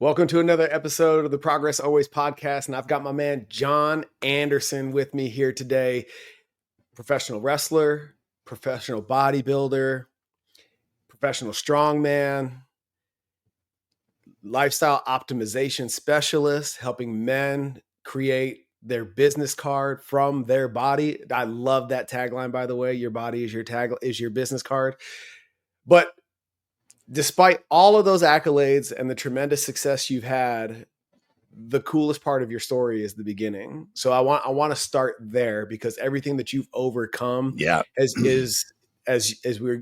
Welcome to another episode of the Progress Always podcast. And I've got my man, Jon Andersen, with me here today. Professional wrestler, professional bodybuilder, professional strongman, lifestyle optimization specialist, helping men create their business card from their body. I love that tagline, by the way. Your body is your business card. But despite all of those accolades and the tremendous success you've had, the coolest part of your story is the beginning. So I want to start there, because everything that you've overcome is as we were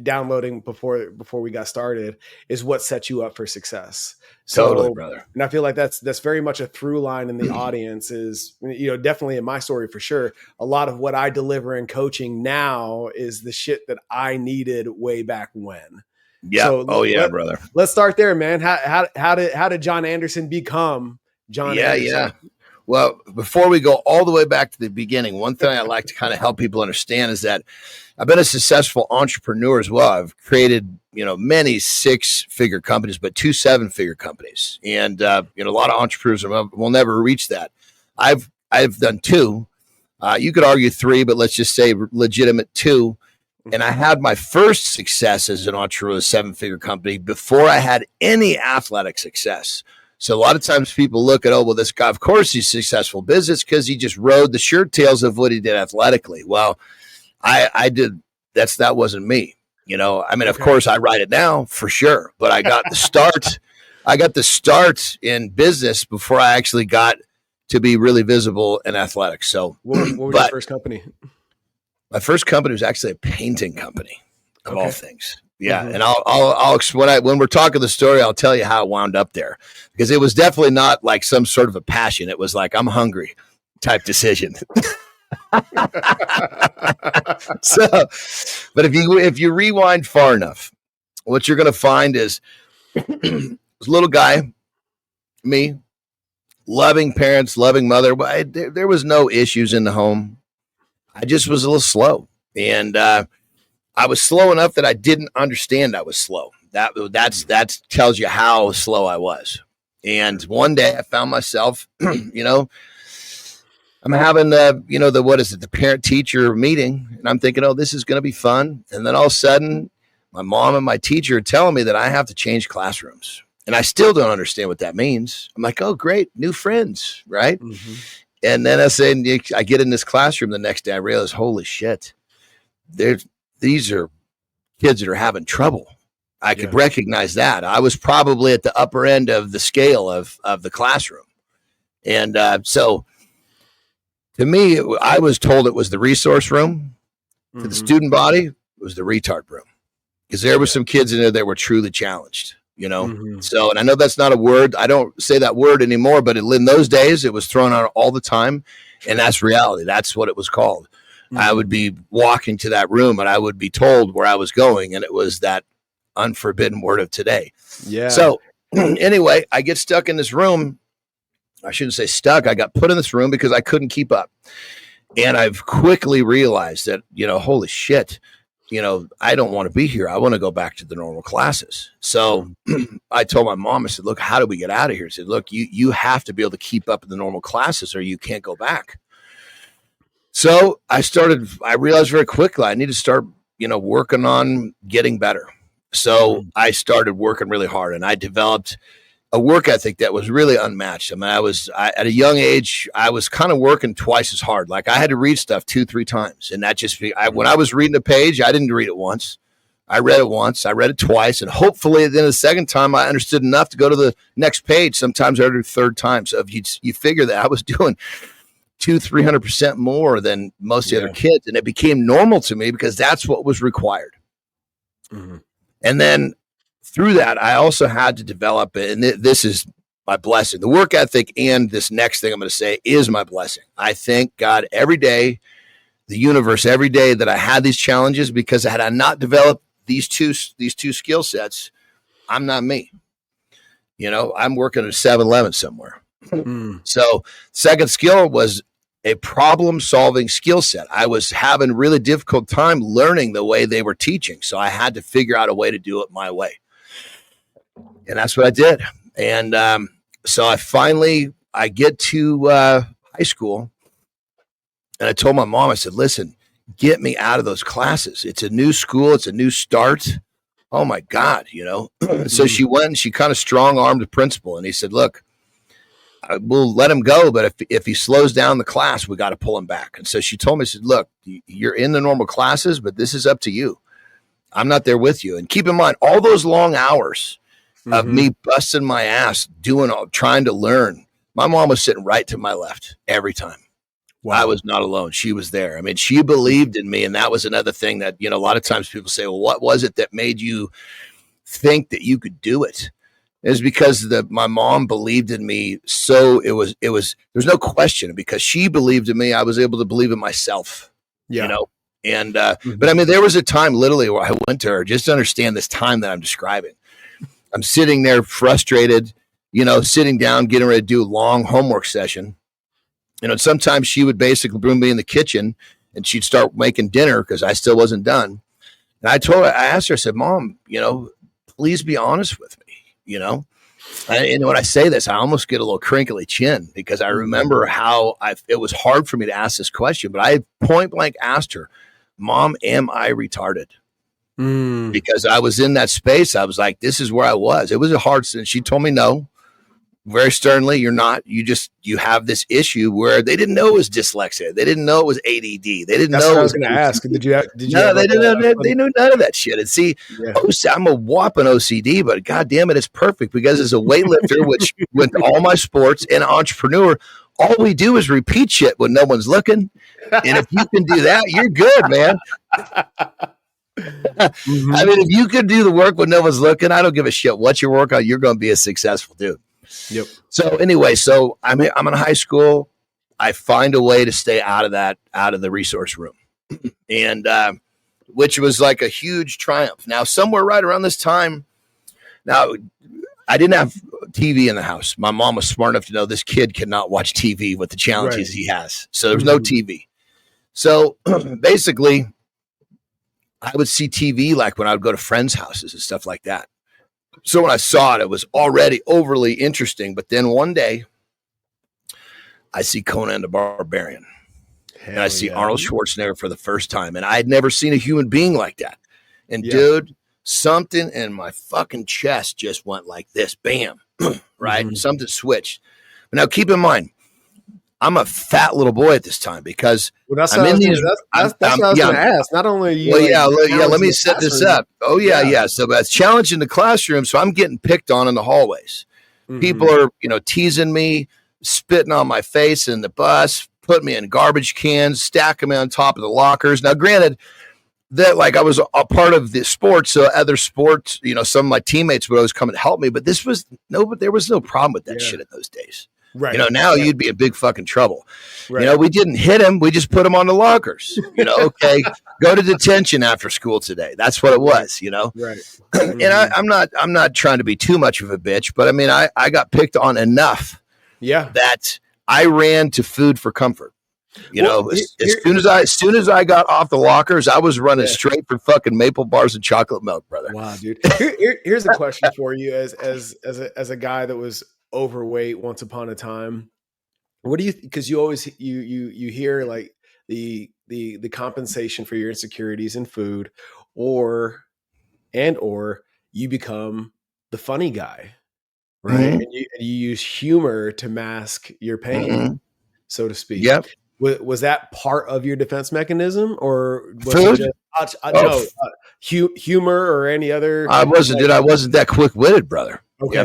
downloading before we got started, is what sets you up for success. So, totally, brother. And I feel like that's very much a through line in the audience is, definitely in my story for sure. A lot of what I deliver in coaching now is the shit that I needed way back when. Yeah. So brother. Let's start there, man. How did Jon Andersen become Jon Andersen? Yeah. Well, before we go all the way back to the beginning, one thing I like to kind of help people understand is that I've been a successful entrepreneur as well. I've created, many 6-figure companies, but 2 7-figure companies. And, a lot of entrepreneurs will never reach that. I've done 2. You could argue 3, but let's just say legitimate 2. And I had my first success as an entrepreneur, a 7-figure company, before I had any athletic success. So a lot of times people look at, this guy, of course he's successful business because he just rode the shirt tails of what he did athletically. Well, I did. That wasn't me. Of course I ride it now for sure, but I got the start. I got the start in business before I actually got to be really visible and athletic. So what was your first company? My first company was actually a painting company, of all things. Yeah, and I'll when we're talking the story, I'll tell you how it wound up there, because it was definitely not like some sort of a passion. It was like I'm hungry type decision. So, but if you rewind far enough, what you're going to find is this little guy, me, loving parents, loving mother. There was no issues in the home. I just was a little slow, and I was slow enough that I didn't understand I was slow. That tells you how slow I was. And one day I found myself, I'm having the parent teacher meeting, and I'm thinking, this is going to be fun. And then all of a sudden, my mom and my teacher are telling me that I have to change classrooms, and I still don't understand what that means. I'm like, oh, great, new friends, right? Mm-hmm. And then I get in this classroom the next day, I realize, holy shit, these are kids that are having trouble. I could recognize that. I was probably at the upper end of the scale of the classroom. And so to me, I was told it was the resource room. Mm-hmm. To the student body, it was the retard room. Because there were some kids in there that were truly challenged. Mm-hmm. So, and I know that's not a word. I don't say that word anymore, but in those days it was thrown out all the time. And that's reality. That's what it was called. Mm-hmm. I would be walking to that room and I would be told where I was going. And it was that unforbidden word of today. Yeah. So anyway, I get stuck in this room. I shouldn't say stuck. I got put in this room because I couldn't keep up. And I've quickly realized that, holy shit, I don't want to be here. I want to go back to the normal classes. So I told my mom, I said, look, how do we get out of here? She said, look, you have to be able to keep up in the normal classes or you can't go back. So I realized very quickly I need to start, working on getting better. So I started working really hard, and I developed a work ethic that was really unmatched. I mean, at a young age, I was kind of working twice as hard. Like I had to read stuff 2-3 times. And that when I was reading a page, I didn't read it once. I read it once, I read it twice. And hopefully then the second time I understood enough to go to the next page. Sometimes every third time. So if you figure that I was doing 200-300% more than most of the other kids. And it became normal to me because that's what was required. Mm-hmm. And then through that, I also had to develop, and this is my blessing, the work ethic, and this next thing I'm going to say is my blessing. I thank God every day, the universe every day that I had these challenges, because had I not developed these two skill sets, I'm not me. I'm working at a 7-Eleven somewhere. So second skill was a problem-solving skill set. I was having a really difficult time learning the way they were teaching, so I had to figure out a way to do it my way. And that's what I did. And so I get to high school, and I told my mom, I said, listen, get me out of those classes. It's a new school. It's a new start. Oh my God, So she went and she kind of strong armed the principal, and he said, look, we'll let him go, but if he slows down the class, we got to pull him back. And so she told me, she said, look, you're in the normal classes, but this is up to you. I'm not there with you. And keep in mind, all those long hours of me busting my ass, trying to learn. My mom was sitting right to my left every time. Wow. I was not alone. She was there. I mean, she believed in me. And that was another thing that, a lot of times people say, well, what was it that made you think that you could do it? It was because my mom believed in me. So there's no question, because she believed in me, I was able to believe in myself, And, but I mean, there was a time literally where I went to her, just to understand this time that I'm describing. I'm sitting there frustrated, sitting down, getting ready to do a long homework session. Sometimes she would basically bring me in the kitchen and she'd start making dinner because I still wasn't done. And I asked her, I said, Mom, please be honest with me, And when I say this, I almost get a little crinkly chin, because I remember how it was hard for me to ask this question, but I point blank asked her, Mom, am I retarded? Because I was in that space. I was like, this is where I was. It was a hard sin. She told me no, very sternly. You're not. You have this issue where they didn't know it was dyslexia. They didn't know it was ADD. They didn't know. What I was going to ask. Did you? No, they didn't. They knew none of that shit. And see, I'm a whopping OCD, but God damn it, it's perfect, because as a weightlifter, which with all my sports and entrepreneur, all we do is repeat shit when no one's looking. And if you can do that, you're good, man. I mean, if you could do the work when no one's looking, I don't give a shit what you work on. You're going to be a successful dude. Yep. So anyway, I'm in high school. I find a way to stay out of the resource room, and which was like a huge triumph. Now, somewhere right around this time, now I didn't have TV in the house. My mom was smart enough to know this kid cannot watch TV with the challenges he has. So there was no TV. So basically, I would see TV like when I would go to friends' houses and stuff like that. So when I saw it, it was already overly interesting. But then one day, I see Conan the Barbarian. And I see Arnold Schwarzenegger for the first time. And I had never seen a human being like that. And dude, something in my fucking chest just went like this. Bam. Right? Something switched. But now keep in mind, I'm a fat little boy at this time, because I'm in these. That's what I was going to ask. Not only are you. Well, let me set this up. Oh, yeah. So that's challenging the classroom. So I'm getting picked on in the hallways. People are, teasing me, spitting on my face in the bus, putting me in garbage cans, stacking me on top of the lockers. Now, granted, that like I was a part of the sports, so other sports, some of my teammates would always come and help me, but there was no problem with that shit in those days. Right. Now you'd be in big fucking trouble. Right. We didn't hit him. We just put him on the lockers. Okay, go to detention after school today. That's what it was, Right. And I'm not trying to be too much of a bitch, but I mean, I got picked on enough. Yeah. That I ran to food for comfort. As soon as I got off the lockers, I was running straight for fucking maple bars and chocolate milk, brother. Wow, dude. Here's a question for you as a guy that was overweight once upon a time. What do you, because you always you hear like the compensation for your insecurities in food, or you become the funny guy, right? And you use humor to mask your pain, so to speak. Yep. Was that part of your defense mechanism, or was it just humor or any other? I wasn't. I wasn't that quick-witted, brother. Okay.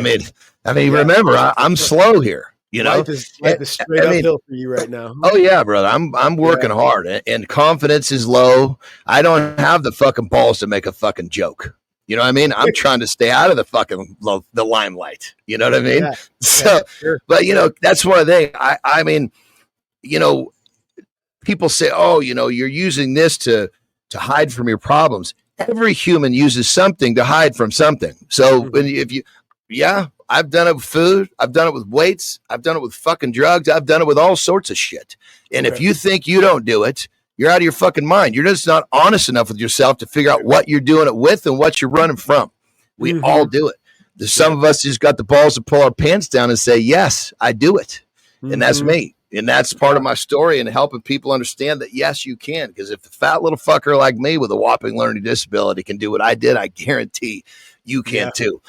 I mean, remember, I'm slow here. Life is straight uphill for you right now. Oh yeah, brother. I'm working hard, and confidence is low. I don't have the fucking balls to make a fucking joke. You know what I mean? I'm trying to stay out of the fucking the limelight. You know what I mean? Yeah. So, sure. But that's one of the things. I mean, people say, "Oh, you're using this to hide from your problems." Every human uses something to hide from something. So I've done it with food. I've done it with weights. I've done it with fucking drugs. I've done it with all sorts of shit. And if you think you don't do it, you're out of your fucking mind. You're just not honest enough with yourself to figure out what you're doing it with and what you're running from. We all do it. Some of us just got the balls to pull our pants down and say, yes, I do it. And that's me. And that's part of my story and helping people understand that, yes, you can. Because if the fat little fucker like me with a whopping learning disability can do what I did, I guarantee you can too.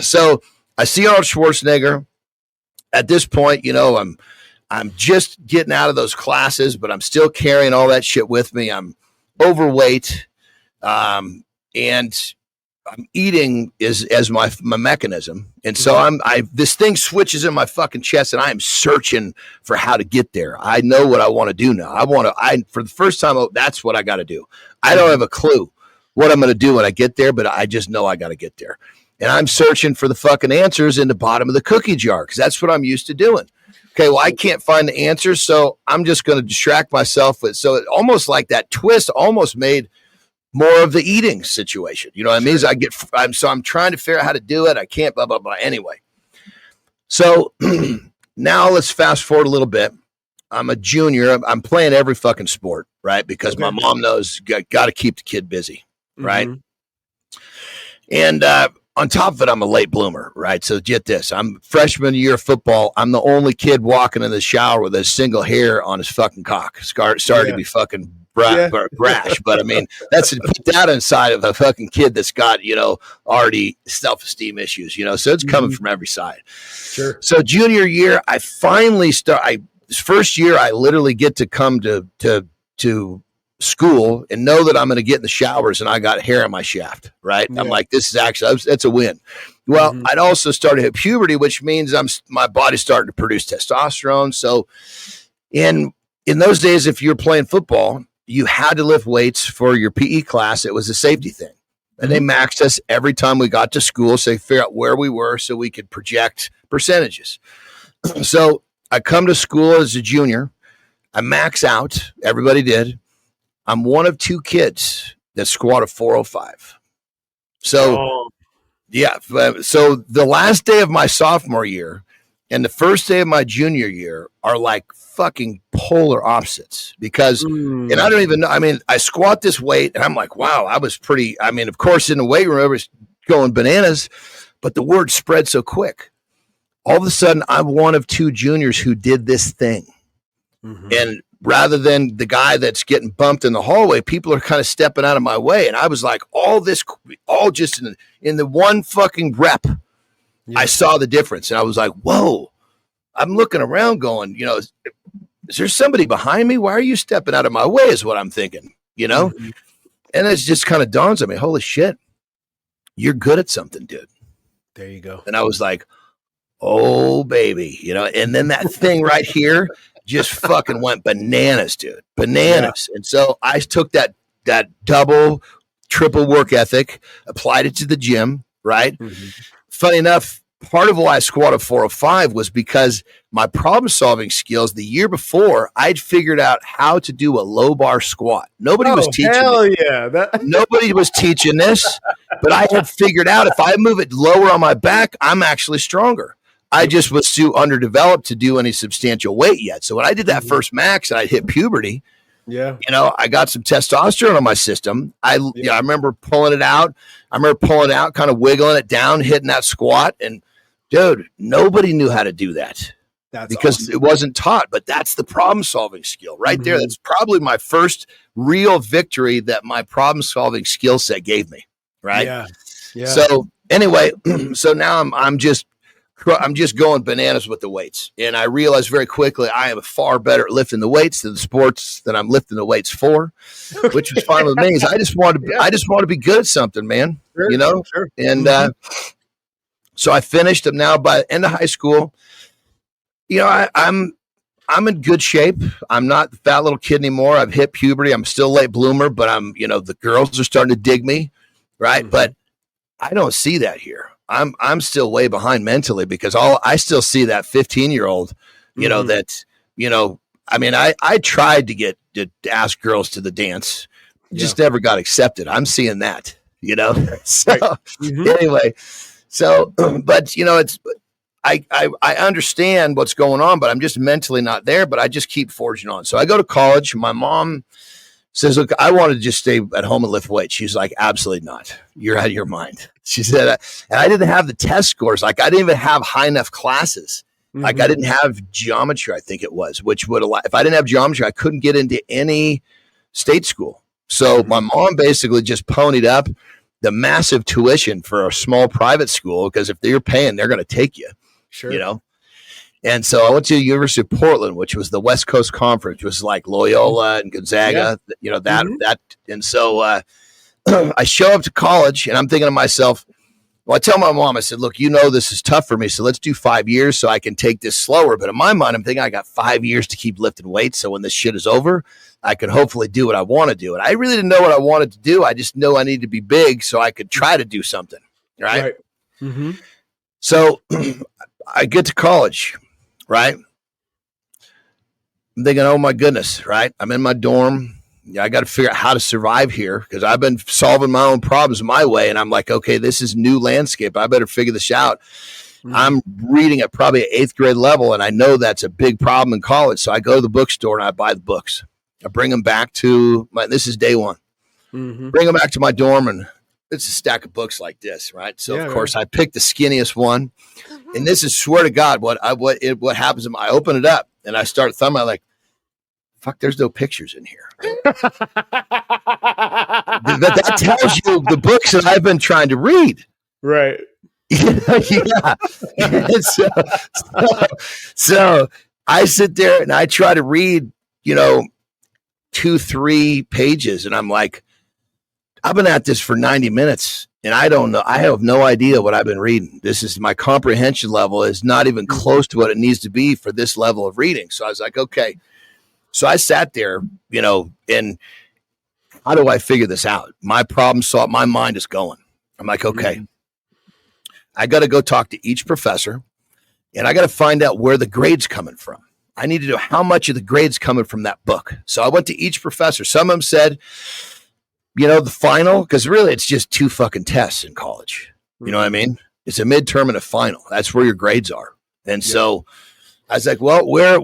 So I see Arnold Schwarzenegger. At this point, you know, I'm just getting out of those classes, but I'm still carrying all that shit with me. I'm overweight, and I'm eating as my mechanism. And so this thing switches in my fucking chest and I am searching for how to get there. I know what I want to do now. For the first time, that's what I got to do. I don't have a clue what I'm going to do when I get there, but I just know I got to get there. And I'm searching for the fucking answers in the bottom of the cookie jar because that's what I'm used to doing. Okay, well, I can't find the answers, so I'm just going to distract myself with. So it almost like that twist almost made more of the eating situation. You know what I mean? I'm trying to figure out how to do it. I can't, blah, blah, blah. Anyway. So now let's fast forward a little bit. I'm a junior. I'm playing every fucking sport, right? Because my mom knows got to keep the kid busy, right? And on top of it, I'm a late bloomer, right? So get this. I'm freshman year of football. I'm the only kid walking in the shower with a single hair on his fucking cock. Starting to be fucking brash, but I mean, put that inside of a fucking kid that's got, you know, already self-esteem issues, you know, so it's coming from every side. Sure. So junior year, I finally first year, I literally get to come to school and know that I'm going to get in the showers and I got hair in my shaft, right? Yeah. I'm like, this is actually, that's a win. Well, I'd also started at puberty, which means my body's starting to produce testosterone. So in those days, if you're playing football, you had to lift weights for your PE class. It was a safety thing. And they maxed us every time we got to school, so they figure out where we were so we could project percentages. So I come to school as a junior. I max out. Everybody did. I'm one of two kids that squatted 405. So, So the last day of my sophomore year and the first day of my junior year are like fucking polar opposites because, and I don't even know, I mean, I squat this weight and I'm like, wow, I was pretty, I mean, of course in the weight room, I was going bananas, but the word spread so quick. All of a sudden I'm one of two juniors who did this thing. And rather than the guy that's getting bumped in the hallway, people are kind of stepping out of my way. And I was like, all just in the one fucking rep, I saw the difference. And I was like, whoa, I'm looking around going, you know, is there somebody behind me? Why are you stepping out of my way is what I'm thinking, you know? And it just kind of dawns on me, holy shit, you're good at something, dude. There you go. And I was like, oh, baby, you know, and then that thing right here just fucking went bananas, dude, bananas. And so I took that double, triple work ethic, applied it to the gym, right? Funny enough, part of why I squatted 405 was because my problem-solving skills the year before, I'd figured out how to do a low bar squat. Nobody was teaching Nobody was teaching this, but I had figured out if I move it lower on my back, I'm actually stronger. I just was too underdeveloped to do any substantial weight yet. So when I did that first max and I hit puberty, you know, I got some testosterone on my system. I remember pulling it out. kind of wiggling it down, hitting that squat. And dude, nobody knew how to do that. Because awesome. It wasn't taught, but that's the problem solving skill right there. That's probably my first real victory that my problem solving skill set gave me. Right. Yeah. So anyway, so now I'm just going bananas with the weights. And I realized very quickly I am far better at lifting the weights than the sports that I'm lifting the weights for, which was fine with me. I just want to be good at something, man. Sure, you know? Sure. And so I finished them now by the end of high school. You know, I'm in good shape. I'm not the fat little kid anymore. I've hit puberty. I'm still a late bloomer, but the girls are starting to dig me. Right. But I don't see that here. I'm still way behind mentally because I still see that 15-year-old, I tried to ask girls to the dance, just never got accepted. I'm seeing that, so anyway, but I understand what's going on, but I'm just mentally not there, but I just keep forging on. So I go to college. My mom, says, look, I want to just stay at home and lift weights. She's like, absolutely not. You're out of your mind. She said, and I didn't have the test scores. Like I didn't even have high enough classes. Like I didn't have geometry, I think it was, which would allow, if I didn't have geometry, I couldn't get into any state school. So my mom basically just ponied up the massive tuition for a small private school, because if they're paying, they're going to take you, you know? And so I went to the University of Portland, which was the West Coast Conference, which was like Loyola and Gonzaga, you know, that. And so I show up to college and I'm thinking to myself, well, I tell my mom, I said, look, you know, this is tough for me. So let's do 5 years so I can take this slower. But in my mind, I'm thinking I got 5 years to keep lifting weights. So when this shit is over, I can hopefully do what I want to do. And I really didn't know what I wanted to do. I just know I needed to be big so I could try to do something. Right. So I get to college, right? I'm thinking, oh my goodness, right? I'm in my dorm. I got to figure out how to survive here because I've been solving my own problems my way. And I'm like, okay, this is new landscape. I better figure this out. I'm reading at probably an 8th grade level, and I know that's a big problem in college. So I go to the bookstore and I buy the books. I bring them back to this is day one. Bring them back to my dorm, and it's a stack of books like this, right? So of course I picked the skinniest one, and this is, swear to God, what happens. I open it up and I start thumbing. I'm like, fuck, there's no pictures in here. that tells you the books that I've been trying to read. Right. Yeah. So I sit there and I try to read, 2-3 pages. And I'm like, I've been at this for 90 minutes and I don't know. I have no idea what I've been reading. This is my comprehension level is not even close to what it needs to be for this level of reading. So I was like, okay. So I sat there, and how do I figure this out? My problem solved. My mind is going. I'm like, okay, I got to go talk to each professor and I got to find out where the grade's coming from. I need to know how much of the grade's coming from that book. So I went to each professor. Some of them said, the final, because really it's just 2 fucking tests in college. You know what I mean? It's a midterm and a final. That's where your grades are. And so I was like, well, where's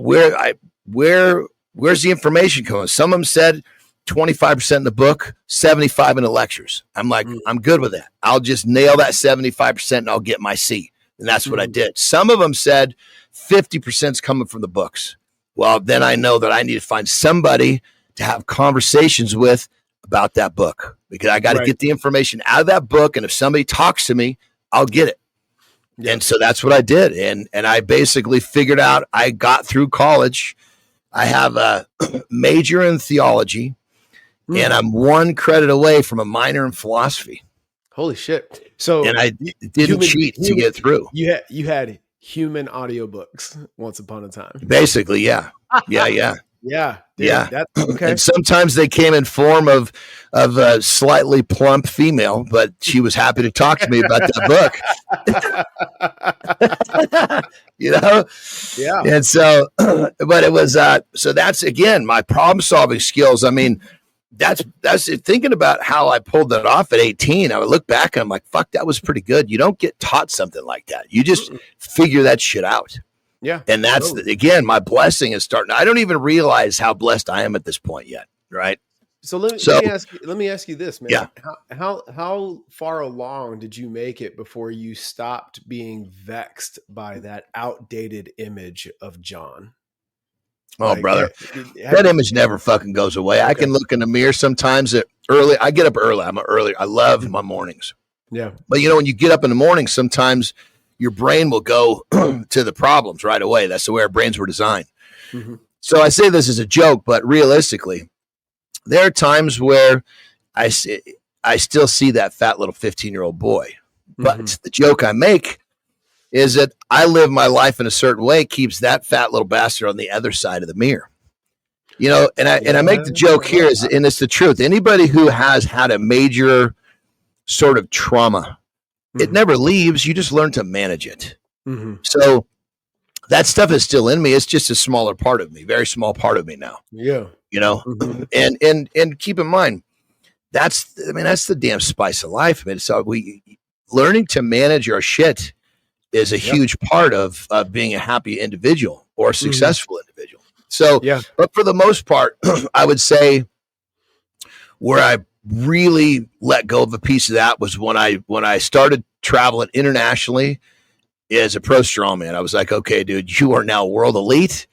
the information coming? Some of them said 25% in the book, 75% in the lectures. I'm like, I'm good with that. I'll just nail that 75% and I'll get my C. And that's what I did. Some of them said 50% is coming from the books. Well, then I know that I need to find somebody to have conversations with about that book because I got to get the information out of that book. And if somebody talks to me, I'll get it. Yeah. And so that's what I did. And I basically figured out, I got through college. I have a major in theology, and I'm 1 credit away from a minor in philosophy. Holy shit. So, and I didn't cheat to get through. You had human audiobooks once upon a time. Basically, yeah. Yeah. Yeah. Dude, yeah. That's okay. And sometimes they came in form of a slightly plump female, but she was happy to talk to me about that book. Yeah. And so, but it was, so that's again, my problem solving skills. I mean, that's thinking about how I pulled that off at 18. I would look back and I'm like, fuck, that was pretty good. You don't get taught something like that. You just figure that shit out. Yeah. And that's, again, my blessing is starting. I don't even realize how blessed I am at this point yet. Right. So let me ask you this, man. Yeah. How far along did you make it before you stopped being vexed by that outdated image of Jon? Oh, brother, that image never fucking goes away. Okay. I can look in the mirror sometimes I get up early. I love my mornings. Yeah. But when you get up in the morning, sometimes your brain will go to the problems right away. That's the way our brains were designed. So I say this as a joke, but realistically, there are times where I still see that fat little 15-year-old boy. But the joke I make is that I live my life in a certain way, keeps that fat little bastard on the other side of the mirror. And I make the joke here and it's the truth. Anybody who has had a major sort of trauma, it never leaves. You just learn to manage it. So that stuff is still in me. It's just a smaller part of me, very small part of me now. Yeah. And keep in mind, that's the damn spice of life. I mean, so learning to manage our shit is a huge part of being a happy individual or a successful individual. So, but for the most part, I would say Where I really let go of a piece of that was when I started traveling internationally as a pro strongman. I was like, okay, dude, you are now world elite.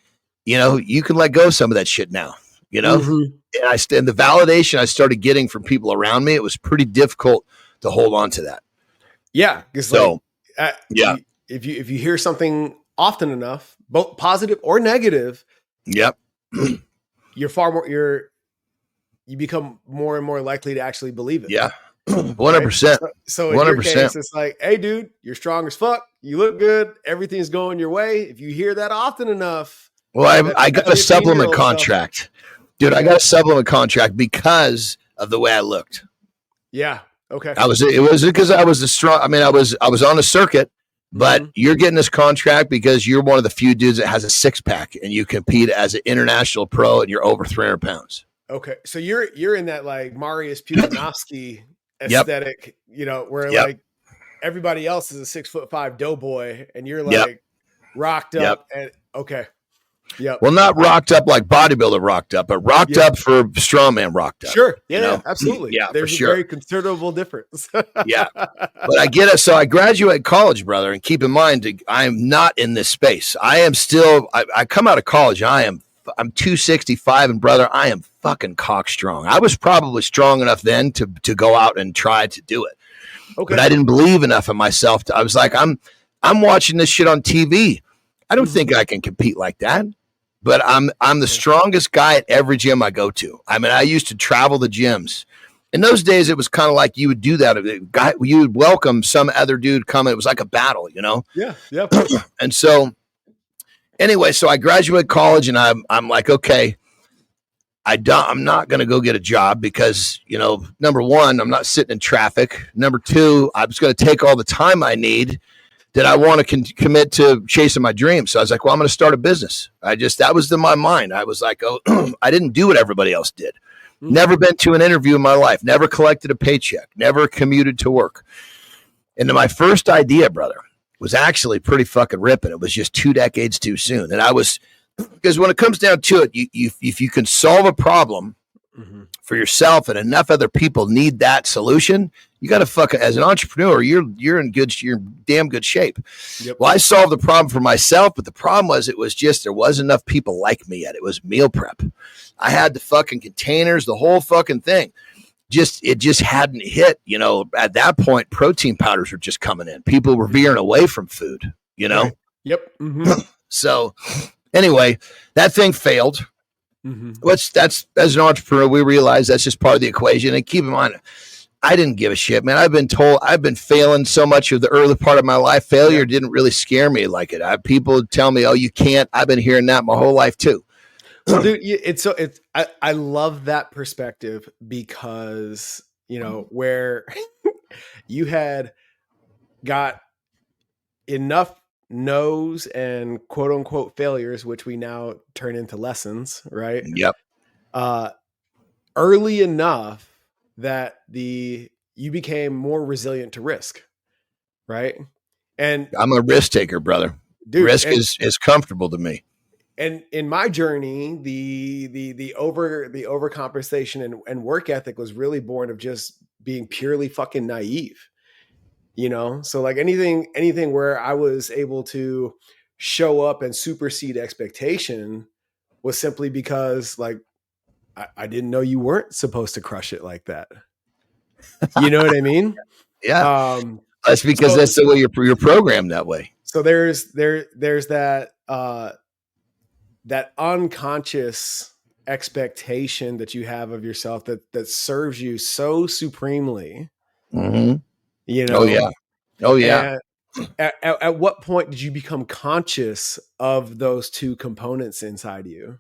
You can let go of some of that shit now. Mm-hmm. And the validation I started getting from people around me, it was pretty difficult to hold on to that. Yeah, because yeah, if you hear something often enough, both positive or negative, yep, you become more and more likely to actually believe it. Yeah, 100%. Right? So in 100%. your case, it's like, hey, dude, you're strong as fuck. You look good. Everything's going your way. If you hear that often enough, well, I got a supplement contract, dude. Okay. I got a supplement contract because of the way I looked. Yeah. Okay. It was because I was I was on a circuit, but you're getting this contract because you're one of the few dudes that has a 6-pack and you compete as an international pro and you're over 300 pounds. Okay. So you're in that like Marius Puganovsky aesthetic, where like everybody else is a 6'5" doughboy and you're like rocked up and okay. Yep. Well, not rocked up like bodybuilder rocked up, but rocked up for strongman rocked up. Sure. Yeah, absolutely. Yeah, there's a very considerable difference. Yeah. But I get it. So I graduate college, brother. And keep in mind, I'm not in this space. I am still, I come out of college. I'm 265 and brother, I am fucking cock strong. I was probably strong enough then to go out and try to do it. Okay. But I didn't believe enough in myself. I was like, I'm watching this shit on TV. I don't think I can compete like that. But I'm the strongest guy at every gym I go to. I mean, I used to travel the gyms. In those days, it was kind of like you would do that. You would welcome some other dude coming. It was like a battle, Yeah. And so, anyway, so I graduate college, and I'm like, okay, I'm not going to go get a job because, number one, I'm not sitting in traffic. Number two, I'm just going to take all the time I need that I want to commit to chasing my dreams. So I was like, well, I'm going to start a business. That was in my mind. I was like, oh, I didn't do what everybody else did. Mm-hmm. Never been to an interview in my life. Never collected a paycheck. Never commuted to work. And my first idea, brother, was actually pretty fucking ripping. It was just 2 decades too soon. And because when it comes down to it, if you can solve a problem for yourself and enough other people need that solution, you got to fucking, as an entrepreneur, you're in damn good shape. Yep. Well, I solved the problem for myself, but the problem was there wasn't enough people like me yet. It was meal prep. I had the fucking containers, the whole fucking thing. It just hadn't hit, at that point, protein powders were just coming in. People were veering away from food, Right. Yep. Mm-hmm. So anyway, that thing failed. That's as an entrepreneur, we realize that's just part of the equation. And keep in mind, I didn't give a shit, man. I've been failing so much of the early part of my life. Failure didn't really scare me like it. People tell me, oh, you can't. I've been hearing that my whole life too. Well, dude, I love that perspective because, where you had got enough no's and quote unquote failures, which we now turn into lessons, right? Yep. Early enough that you became more resilient to risk, right? And I'm a risk taker, brother. Dude, risk is comfortable to me. And in my journey, the overcompensation and work ethic was really born of just being purely fucking naive. So like anything where I was able to show up and supersede expectation was simply because like I didn't know you weren't supposed to crush it like that. You know what I mean? Yeah. That's because that's the way you're programmed that way. So there's that that unconscious expectation that you have of yourself that serves you so supremely. Mm-hmm. Oh yeah. At what point did you become conscious of those two components inside you?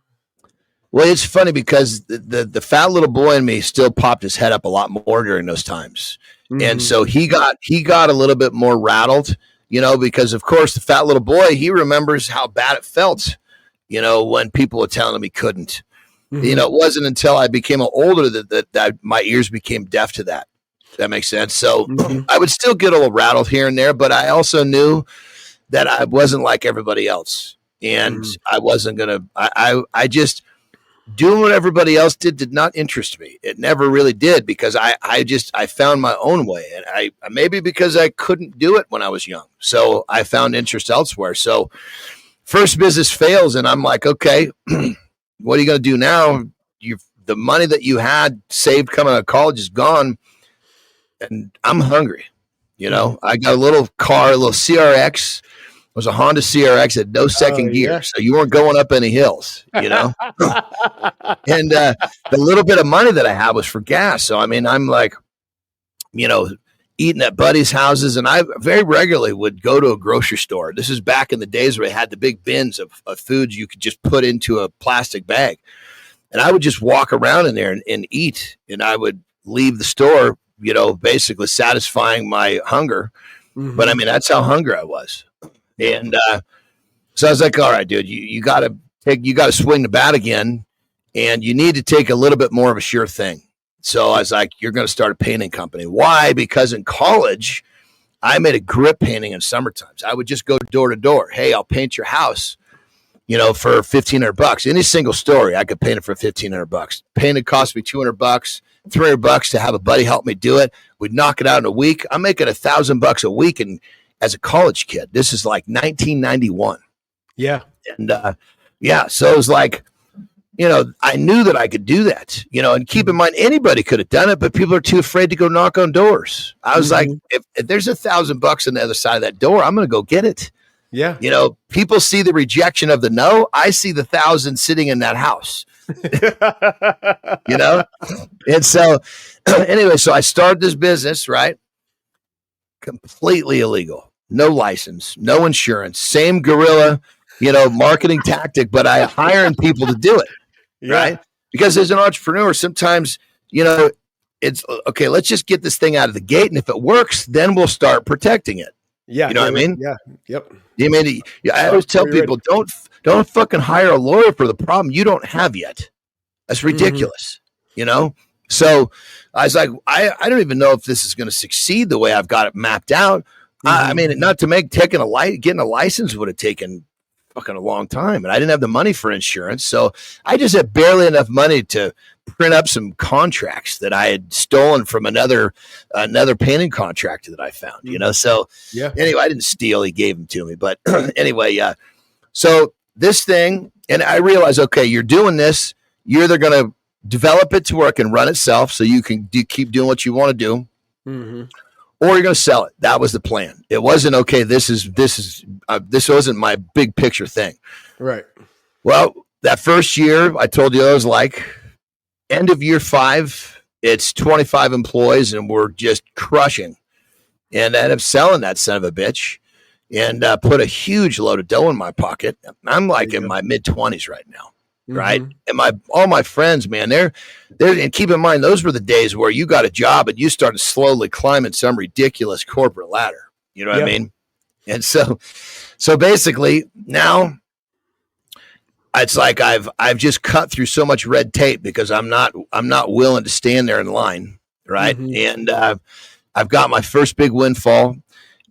Well, it's funny because the fat little boy in me still popped his head up a lot more during those times. And so he got a little bit more rattled, because of course the fat little boy, he remembers how bad it felt, when people were telling him he couldn't. It wasn't until I became older that my ears became deaf to that. That makes sense. So I would still get a little rattled here and there, but I also knew that I wasn't like everybody else. And I wasn't going to, doing what everybody else did not interest me. It never really did, because I found my own way, and I maybe because I couldn't do it when I was young, so I found interest elsewhere. So first business fails, and I'm like, okay, what are you going to do now? The money that you had saved coming out of college is gone, and I'm hungry. I got a little car, a little CRX. It was a Honda CRX, had no second gear, so you weren't going up any hills, And the little bit of money that I had was for gas. So, I mean, I'm like, eating at buddies' houses, and I very regularly would go to a grocery store. This is back in the days where they had the big bins of foods you could just put into a plastic bag. And I would just walk around in there and eat, and I would leave the store, basically satisfying my hunger. Mm-hmm. But I mean, that's how hungry I was. And so I was like, all right, dude, you got to swing the bat again, and you need to take a little bit more of a sure thing. So I was like, you're going to start a painting company. Why? Because in college, I made a grip painting in summertimes. I would just go door to door. Hey, I'll paint your house, for $1,500. Any single story, I could paint it for $1,500. Painting cost me $200, $300 to have a buddy help me do it. We'd knock it out in a week. I'm making $1,000 a week, and as a college kid, this is like 1991. Yeah, and so it was like, I knew that I could do that. And keep in mind, anybody could have done it, but people are too afraid to go knock on doors. I was like, if there's $1,000 on the other side of that door, I'm going to go get it. Yeah. People see the rejection of the no. I see the 1,000 sitting in that house, And so anyway, so I started this business, right? Completely illegal, no license, no insurance, same guerrilla, marketing tactic, but I hiring people to do it. Yeah. Right. Because as an entrepreneur, sometimes, it's okay, let's just get this thing out of the gate. And if it works, then we'll start protecting it. Yeah. You know what I mean? Yeah. Yep. I always tell people, don't fucking hire a lawyer for the problem you don't have yet. That's ridiculous. So I was like, I don't even know if this is going to succeed the way I've got it mapped out. I mean, not to getting a license would have taken fucking a long time, and I didn't have the money for insurance. So I just had barely enough money to print up some contracts that I had stolen from another painting contractor that I found, So anyway, I didn't steal, he gave them to me. But anyway, so this thing, and I realized, okay, you're doing this, you're either going to develop it to where it can run itself so you can keep doing what you want to do, or you're going to sell it. That was the plan. It wasn't, okay, this wasn't my big picture thing. Right. Well, that first year, I told you, I was like, end of year 5, it's 25 employees, and we're just crushing. And I ended up selling that son of a bitch and put a huge load of dough in my pocket. I'm like in my mid-20s right now. Right. And all my friends, man, they're, and keep in mind, those were the days where you got a job and you started slowly climbing some ridiculous corporate ladder. You know what I mean? And so basically now it's like I've just cut through so much red tape because I'm not willing to stand there in line. Right. And I've got my first big windfall.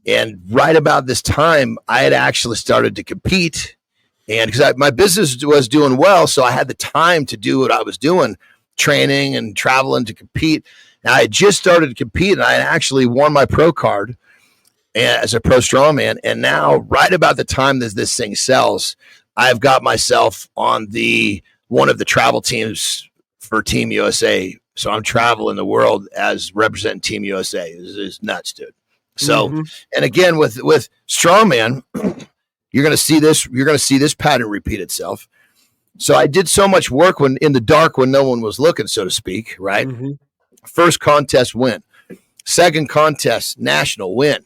And right about this time, I had actually started to compete. And because my business was doing well, so I had the time to do what I was doing, training and traveling to compete. And I had just started to compete, and I had actually won my pro card as a pro strongman. And now, right about the time that this thing sells, I've got myself on one of the travel teams for Team USA. So I'm traveling the world as representing Team USA. It's nuts, dude. So, and again, with strongman, you're going to see this pattern repeat itself. So I did so much work in the dark when no one was looking, so to speak, right? First contest win. Second contest, national win.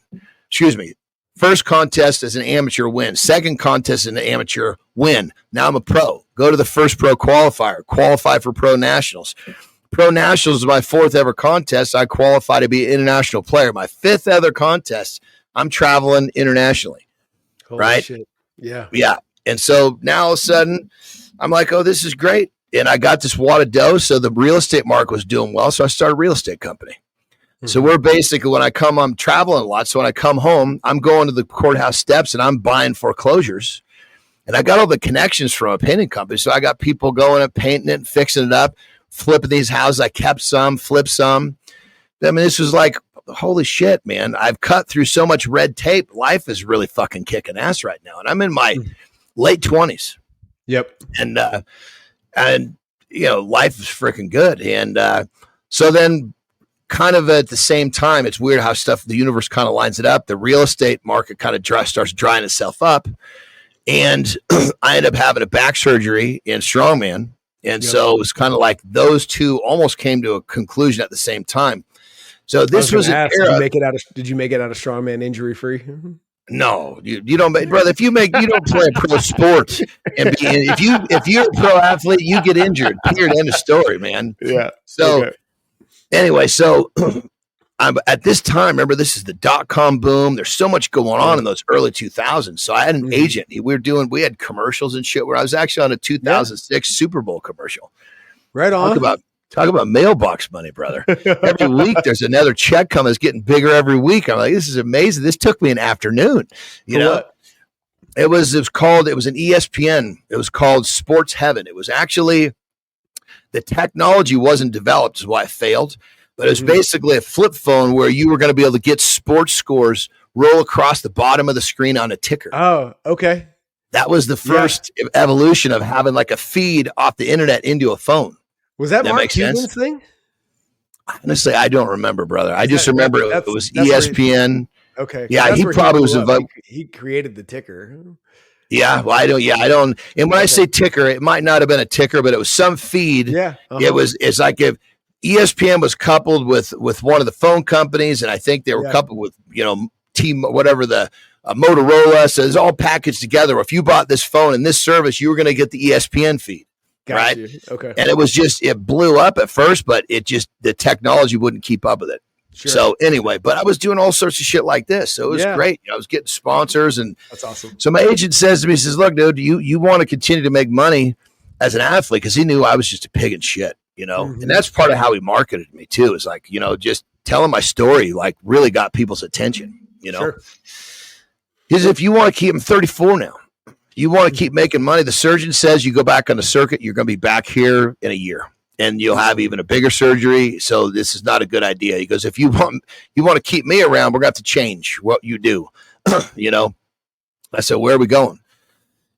Excuse me. First contest as an amateur win. Second contest as an amateur win. Now I'm a pro. Go to the first pro qualifier. Qualify for pro nationals. Pro nationals is my 4th ever contest. I qualify to be an international player. My 5th other contest, I'm traveling internationally. Holy right? Shit. Yeah. Yeah. And so now all of a sudden I'm like, oh, this is great. And I got this wad of dough. So the real estate market was doing well. So I started a real estate company. So we're basically, I'm traveling a lot. So when I come home, I'm going to the courthouse steps and I'm buying foreclosures. And I got all the connections from a painting company. So I got people going and painting it and fixing it up, flipping these houses. I kept some, flipped some. I mean, this was like, holy shit, man. I've cut through so much red tape. Life is really fucking kicking ass right now. And I'm in my late 20s. Yep. And life is freaking good. And so then kind of at the same time, it's weird how the universe kind of lines it up. The real estate market kind of starts drying itself up. And I ended up having a back surgery in strongman. And so it was kind of like those two almost came to a conclusion at the same time. So this was an era. Did you make it out of strongman injury free? No, you don't, brother. You don't play a pro sport, and if you're a pro athlete, you get injured. Period. End of story, man. Yeah. So anyway, I'm at this time. Remember, this is the .com boom. There's so much going on in those early 2000s. So I had an agent. We had commercials and shit. Where I was actually on a 2006 Super Bowl commercial. Right on. Talk about mailbox money, brother. Every week there's another check coming. It's getting bigger every week. I'm like, this is amazing. This took me an afternoon. You know, it was an ESPN. It was called Sports Heaven. It was actually, the technology wasn't developed, is why it failed. But it was basically a flip phone where you were going to be able to get sports scores roll across the bottom of the screen on a ticker. Oh, okay. That was the first evolution of having like a feed off the internet into a phone. Was that Mark Cuban's thing? Honestly, I don't remember, brother. I just remember it was ESPN. Okay. Yeah, he probably was involved. He created the ticker. Yeah, well, I don't. And when I say ticker, it might not have been a ticker, but it was some feed. Yeah. It's like if ESPN was coupled with one of the phone companies, and I think they were coupled with, Motorola. So it's all packaged together. If you bought this phone and this service, you were going to get the ESPN feed. Right. Okay. And it blew up at first, but the technology wouldn't keep up with it. Sure. So anyway, but I was doing all sorts of shit like this. So it was great. I was getting sponsors, and that's awesome. So my agent says to me, he says, look, dude, you want to continue to make money as an athlete? Cause he knew I was just a pig in shit, and that's part of how he marketed me too. Is like, just telling my story, like really got people's attention, Sure. Because if you want to keep him 34 now, you want to keep making money. The surgeon says you go back on the circuit, you're going to be back here in a year, and you'll have even a bigger surgery. So this is not a good idea. He goes, if you want to keep me around, we're going to have to change what you do. I said, where are we going?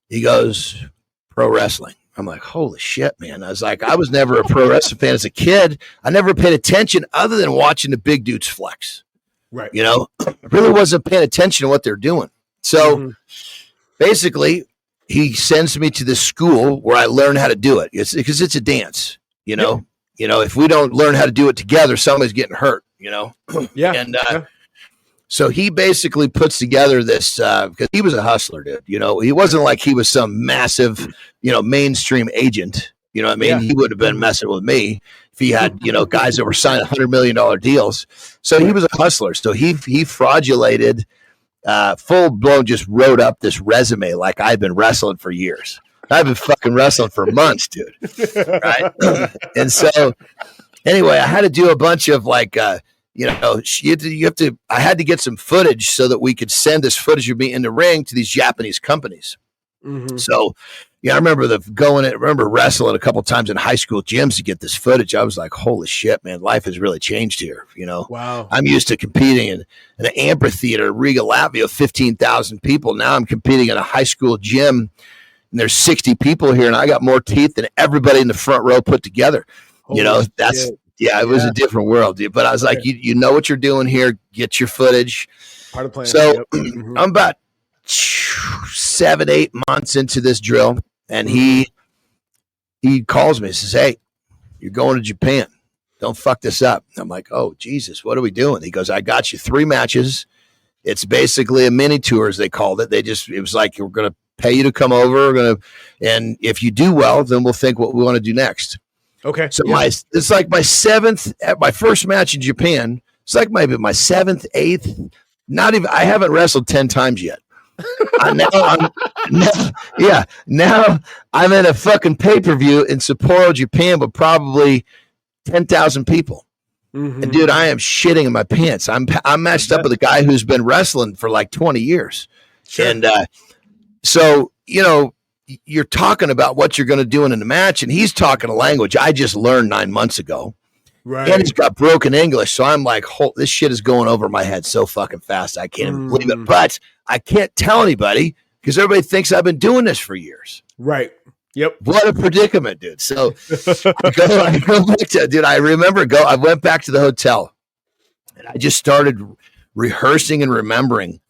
He goes, pro wrestling. I'm like, holy shit, man. I was like, I was never a pro wrestling fan as a kid. I never paid attention other than watching the big dudes flex. Right. I really wasn't paying attention to what they're doing. So basically, he sends me to this school where I learn how to do it. It's because it's a dance, if we don't learn how to do it together, somebody's getting hurt, Yeah. And so he basically puts together this, because he was a hustler, dude. He wasn't like he was some massive, mainstream agent. You know what I mean? Yeah. He would have been messing with me if he had, guys that were signing $100 million deals. So he was a hustler. So he fraudulated, full blown, just wrote up this resume like I'd been wrestling for years. I've been fucking wrestling for months, dude. Right. And so anyway, I had to do a bunch of like, I had to get some footage so that we could send this footage of me in the ring to these Japanese companies. So, I remember wrestling a couple times in high school gyms to get this footage. I was like, holy shit, man, life has really changed here. Wow. I'm used to competing in an amphitheater, Riga, Latvia, 15,000 people. Now I'm competing in a high school gym, and there's 60 people here, and I got more teeth than everybody in the front row put together. It was a different world, dude. But I was like, you know what you're doing here. Get your footage. Part of the plan. So I'm about 7-8 months into this drill, and he calls me and says, hey, you're going to Japan. Don't fuck this up. I'm like, oh, Jesus, what are we doing? He goes, I got you 3 matches. It's basically a mini tour, as they called it. It was like, we're going to pay you to come over. And if you do well, then we'll think what we want to do next. Okay. So it's like my first match in Japan. It's like maybe my 7th, 8th. I haven't wrestled 10 times yet. Now I'm in a fucking pay-per-view in Sapporo, Japan, with probably 10,000 people. And dude, I am shitting in my pants. I'm matched up with a guy who's been wrestling for like 20 years. Sure. And so, you're talking about what you're going to do in the match, and he's talking a language I just learned 9 months ago. Right. And he's got broken English. So I'm like, this shit is going over my head so fucking fast. I can't even believe it. But I can't tell anybody because everybody thinks I've been doing this for years. Right. Yep. What a predicament, dude. So I go back to, dude, I remember I went back to the hotel and I just started rehearsing and remembering.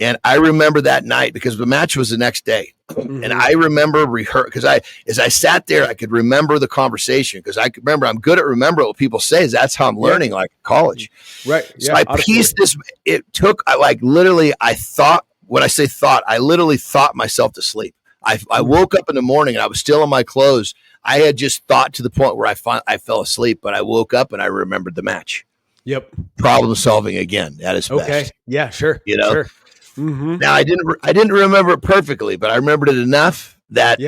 And I remember that night because the match was the next day. Mm-hmm. And I remember because as I sat there, I could remember the conversation because I could remember I'm good at remembering what people say. That's how I'm learning, like college. Right. So I pieced this. It took, I thought, when I say thought, I literally thought myself to sleep. I woke up in the morning and I was still in my clothes. I had just thought to the point where I fell asleep, but I woke up and I remembered the match. Yep. Problem solving again at its best. Okay. Yeah, sure. You know? Sure. Mm-hmm. Now I didn't remember it perfectly, but I remembered it enough that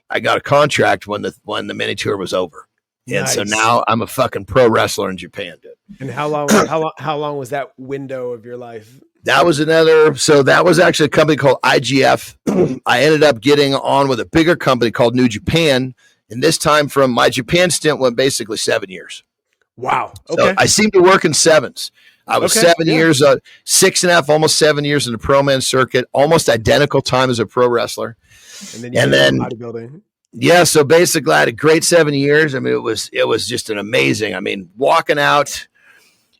I got a contract when the mini tour was over, and so now I'm a fucking pro wrestler in Japan, dude. And how long was that window of your life? That was that was actually a company called IGF. I ended up getting on with a bigger company called New Japan, and this time from my Japan stint went basically 7 years. Wow. Okay. So I seem to work in sevens. I was 7 years, 6.5, almost 7 years in the pro man circuit, almost identical time as a pro wrestler. And then bodybuilding. Yeah. So basically I had a great 7 years. I mean, it was just an amazing, walking out.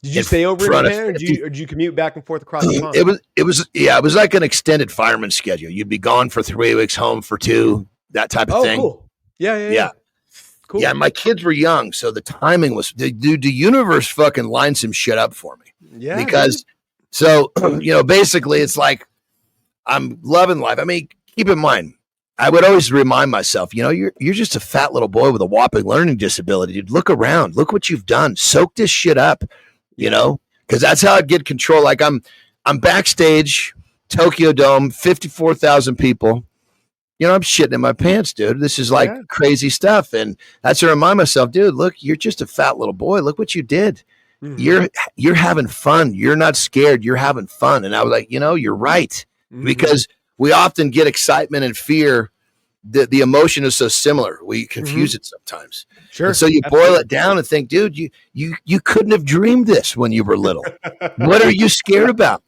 Did you stay over in Japan or did you commute back and forth across the pond? It was like an extended fireman schedule. You'd be gone for 3 weeks, home for 2, that type of thing. Cool. Yeah. Cool. Yeah. My kids were young. So the timing was, the universe fucking lined some shit up for me. Yeah. Because basically it's like I'm loving life. I mean, keep in mind, I would always remind myself, you're just a fat little boy with a whopping learning disability, dude. Look around. Look what you've done. Soak this shit up, because that's how I get control. Like I'm backstage, Tokyo Dome, 54,000 people. I'm shitting in my pants, dude. This is like crazy stuff. And that's to remind myself, dude, look, you're just a fat little boy. Look what you did. Mm-hmm. You're having fun. You're not scared. You're having fun. And I was like, you're right. Mm-hmm. Because we often get excitement and fear. The emotion is so similar. We confuse it sometimes. Sure. And so you boil it down and think, dude, you couldn't have dreamed this when you were little. What are you scared about?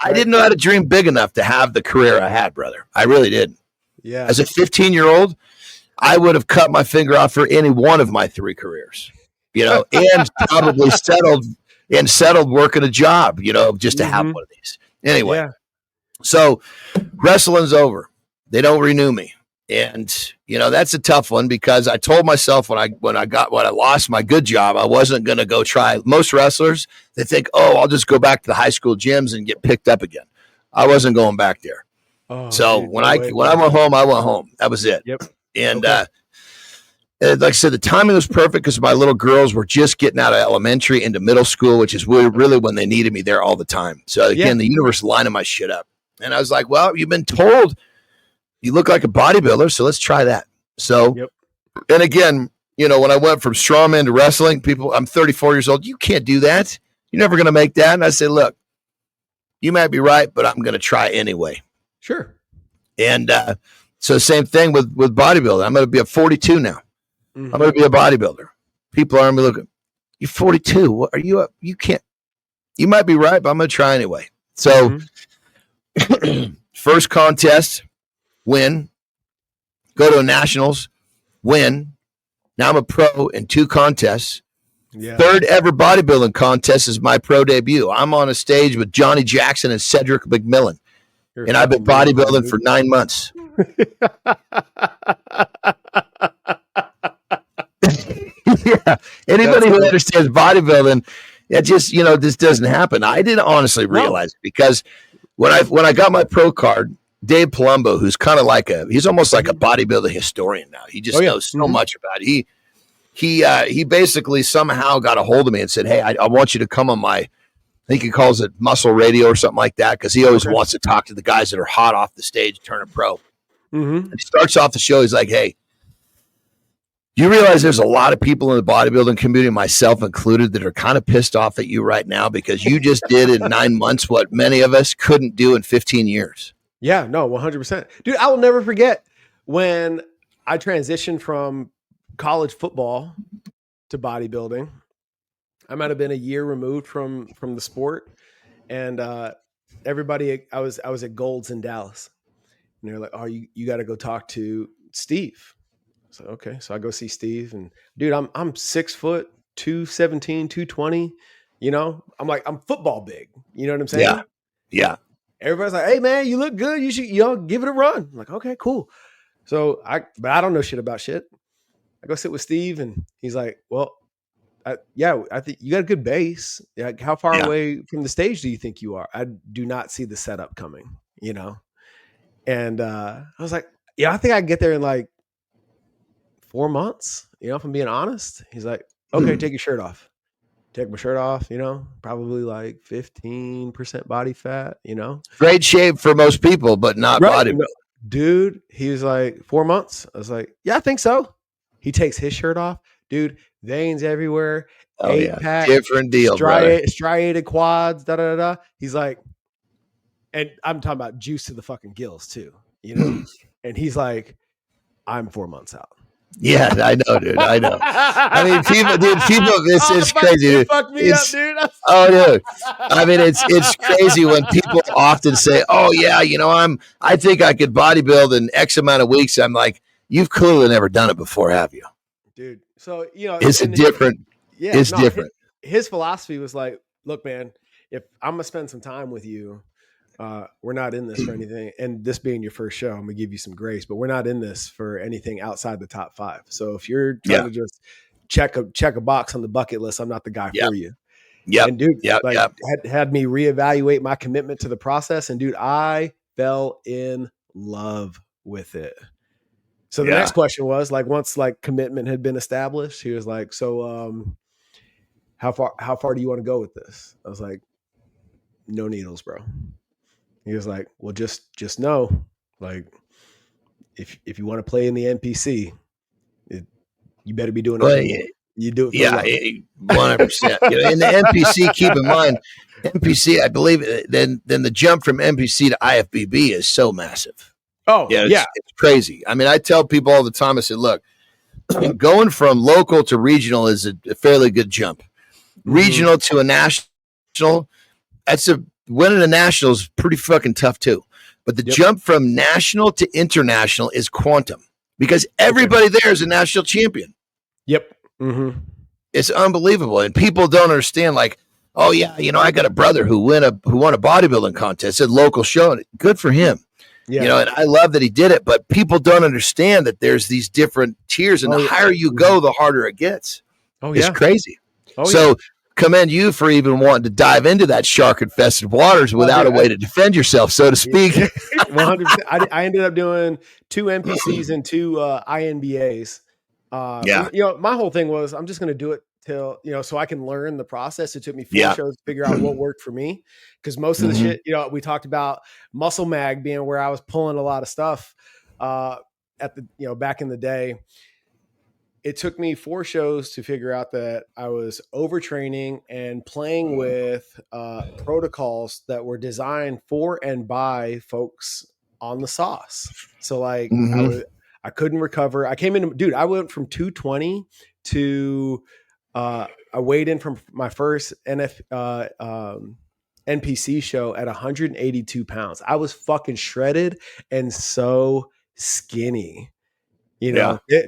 I didn't know how to dream big enough to have the career I had, brother. I really didn't. Yeah. As a 15-year-old, I would have cut my finger off for any one of my 3 careers. And probably settled working a job, just to have one of these. Anyway, so wrestling's over. They don't renew me. And, that's a tough one because I told myself when I lost my good job, I wasn't going to go try. Most wrestlers, they think, I'll just go back to the high school gyms and get picked up again. I wasn't going back there. When I went home, I went home. That was it. Yep. And, like I said, the timing was perfect because my little girls were just getting out of elementary into middle school, which is really when they needed me there all the time. So again, the universe lining my shit up. And I was like, well, you've been told you look like a bodybuilder, so let's try that. So, and again, when I went from strongman to wrestling, I'm 34 years old. You can't do that. You're never going to make that. And I said, look, you might be right, but I'm going to try anyway. Sure. And so same thing with bodybuilding. I'm going to be at 42 now. Mm-hmm. I'm going to be a bodybuilder. People are going to be looking, you're 42. What are you up? You can't, you might be right, but I'm going to try anyway. So first contest, win, go to a nationals, win. Now I'm a pro in 2 contests. Yeah. Third ever bodybuilding contest is my pro debut. I'm on a stage with Johnny Jackson and Cedric McMillan. And I've been bodybuilding for 9 months. Yeah. Anybody who understands bodybuilding, it just, this doesn't happen. I didn't honestly realize it because when I got my pro card, Dave Palumbo, who's kind of he's almost like a bodybuilding historian now. He just knows so much about it. He basically somehow got a hold of me and said, hey, I want you to come on I think he calls it muscle radio or something like that. Cause he always wants to talk to the guys that are hot off the stage, turning pro. And he starts off the show. He's like, hey, you realize there's a lot of people in the bodybuilding community, myself included, that are kind of pissed off at you right now because you just did in 9 months what many of us couldn't do in 15 years. Yeah, no, 100%. Dude, I will never forget when I transitioned from college football to bodybuilding. I might have been a year removed from the sport, and everybody, I was at Gold's in Dallas, and they're like, "Oh, you got to go talk to Steve." So okay, so I go see Steve, and dude, I'm 6 foot 217, 220. You know, I'm football big. You know what I'm Yeah. saying? Yeah. Everybody's like, "Hey man, you look good. You should, give it a run." I'm like, okay, cool. So but I don't know shit about shit. I go sit with Steve, and he's like, "Well, I think you got a good base. Yeah, how far Yeah. away from the stage do you think you are?" I do not see the setup coming, And I was like, "Yeah, I think I can get there in like 4 months." If I'm being honest. He's like, "Okay, take your shirt off." Take my shirt off. Probably like 15% body fat. Great shape for most people, but not Right. bodybuilding. No, dude, he was like, 4 months. I was like, yeah, I think so. He takes his shirt off. Dude, veins everywhere, Oh eight yeah. pack, Different deal, brother. striated quads, da da da. He's like, and I'm talking about juice to the fucking gills too, And he's like, I'm 4 months out. Yeah, I know, dude. I know. I mean, people, dude, this is crazy, It dude. fucked me up, It's, dude. oh, dude. I mean, it's crazy when people often say, "Oh, yeah, I think I could bodybuild in X amount of weeks." I'm like, you've clearly never done it before, have you? Dude. So, It's a and different. yeah, It's no, different. his philosophy was like, look, man, if I'm gonna spend some time with you, we're not in this for anything. And this being your first show, I'm gonna give you some grace, but we're not in this for anything outside the top 5. So if you're trying Yeah. to just check a box on the bucket list, I'm not the guy Yeah. for you. Yep. And dude, Yep. like Yep. had me reevaluate my commitment to the process. And dude, I fell in love with it. So the Yeah. next question was like, once like commitment had been established, he was like, so how far do you want to go with this? I was like, no needles, bro. He was like, well, just know, like, if you want to play in the NPC, you better be doing it Well, for me. You do it for yeah, love. 100%. In the NPC, keep in mind, NPC, I believe, then the jump from NPC to IFBB is so massive. Oh, yeah. It's crazy. I mean, I tell people all the time, I said, look, going from local to regional is a fairly good jump. Regional to a national, winning a national is pretty fucking tough too. But the jump from national to international is quantum because everybody there is a national champion. Yep. Mm-hmm. It's unbelievable. And people don't understand, like, oh yeah, I got a brother who won a bodybuilding contest at a local show. Good for him. Yeah. And I love that he did it, but people don't understand that there's these different tiers, and the higher you go, the harder it gets. Oh, it's crazy. Oh, so commend you for even wanting to dive into that shark-infested waters without a way to defend yourself, so to speak. 100%. I ended up doing 2 NPCs and 2 INBAs. My whole thing was I'm just going to do it till, so I can learn the process. It took me 4 shows to figure out what worked for me. Cause most of the shit, we talked about muscle mag being where I was pulling a lot of stuff, at the, back in the day. It took me 4 shows to figure out that I was overtraining and playing with protocols that were designed for and by folks on the sauce. So like I couldn't recover. I came in, dude, I went from 220 to I weighed in from my first NPC show at 182 pounds. I was fucking shredded and so skinny. They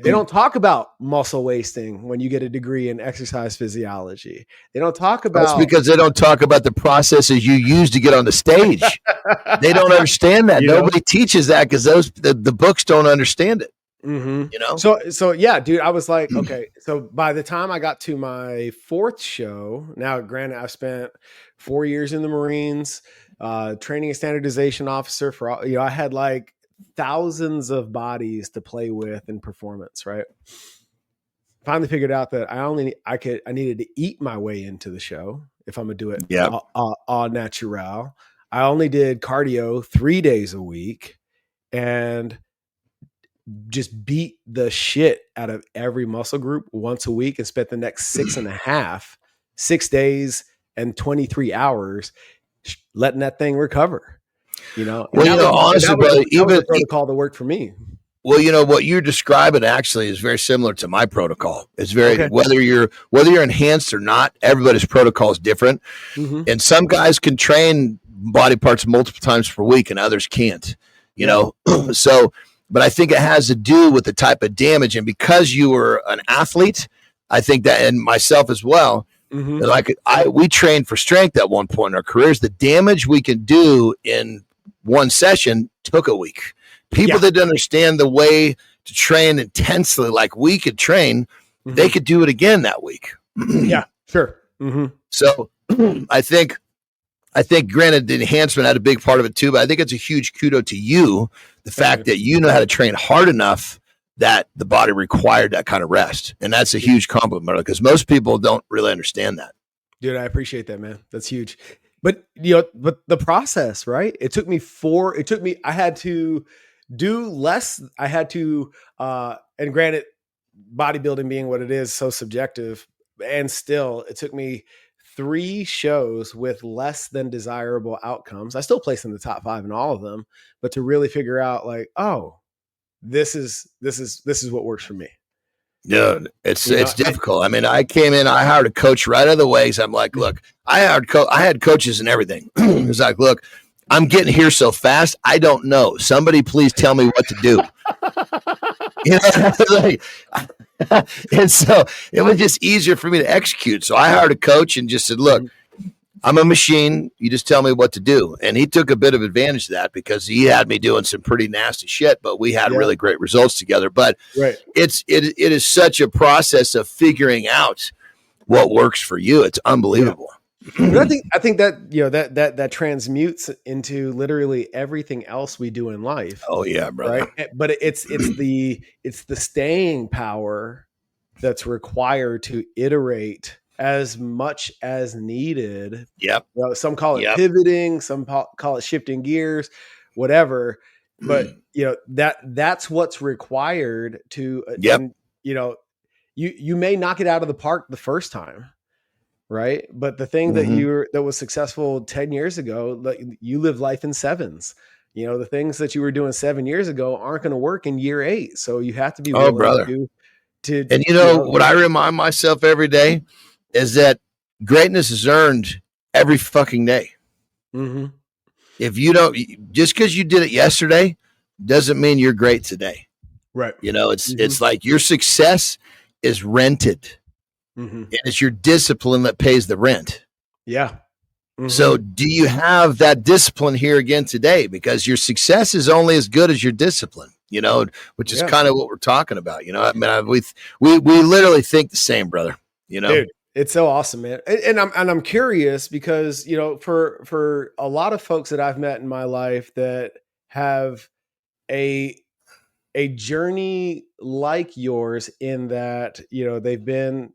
don't talk about muscle wasting when you get a degree in exercise physiology. They don't talk about. That's because they don't talk about the processes you use to get on the stage. They don't understand that. Nobody teaches that because the books don't understand it. Mm-hmm. So yeah, dude, I was like, okay. So by the time I got to my 4th show, now granted, I spent 4 years in the Marines, training and standardization officer for, I had like thousands of bodies to play with in performance, right? Finally figured out that I needed to eat my way into the show if I'm gonna do it au natural. I only did cardio 3 days a week and just beat the shit out of every muscle group once a week and spent the next 6 days and 23 hours letting that thing recover. And Well, honestly, brother, that was the protocol that worked for me. Well, what you're describing actually is very similar to my protocol. It's very Okay. whether you're enhanced or not, everybody's protocol is different. Mm-hmm. And some guys can train body parts multiple times per week and others can't, So, but I think it has to do with the type of damage. And because you were an athlete, I think that, and myself as well, we trained for strength at one point in our careers. The damage we can do in one session took a week. People that understand the way to train intensely, like we could train, they could do it again that week. Yeah, sure. Mm-hmm. So I think, granted, the enhancement had a big part of it too, but I think it's a huge kudo to you, the fact that you know how to train hard enough that the body required that kind of rest. And that's a huge compliment because most people don't really understand that. Dude, I appreciate that, man. That's huge. But, but the process, right? I had to do less. I had to, and granted, bodybuilding being what it is, so subjective, and still it took me 3 shows with less than desirable outcomes. I still placed in the top 5 in all of them, but to really figure out like, oh, this is what works for me. Yeah, it's difficult. I mean, I came in, I hired a coach right out of the way. So I'm like, look, I had coaches and everything. It was like, look, I'm getting here so fast. I don't know. Somebody please tell me what to do. And so it was just easier for me to execute. So I hired a coach and just said, look, I'm a machine. You just tell me what to do. And he took a bit of advantage of that because he had me doing some pretty nasty shit, but we had really great results together. But it is such a process of figuring out what works for you. It's unbelievable. But I think that that transmutes into literally everything else we do in life. Oh yeah, brother. Right. But it's the staying power that's required to iterate as much as needed. Yep. Some call it pivoting, some call it shifting gears, whatever. But that's what's required to. And, you may knock it out of the park the first time. Right. But the thing that was successful 10 years ago, like you live life in 7s. The things that you were doing 7 years ago aren't going to work in year 8. So you have to be willing to and what I remind myself every day is that greatness is earned every fucking day. Mm-hmm. If you don't, just because you did it yesterday doesn't mean you're great today. Right. It's like your success is rented. Mm-hmm. And it's your discipline that pays the rent. Yeah. Mm-hmm. So do you have that discipline here again today? Because your success is only as good as your discipline, which is kind of what we're talking about. I mean, we literally think the same, brother, Dude, it's so awesome, man. And I'm curious because, for a lot of folks that I've met in my life that have a journey like yours in that, they've been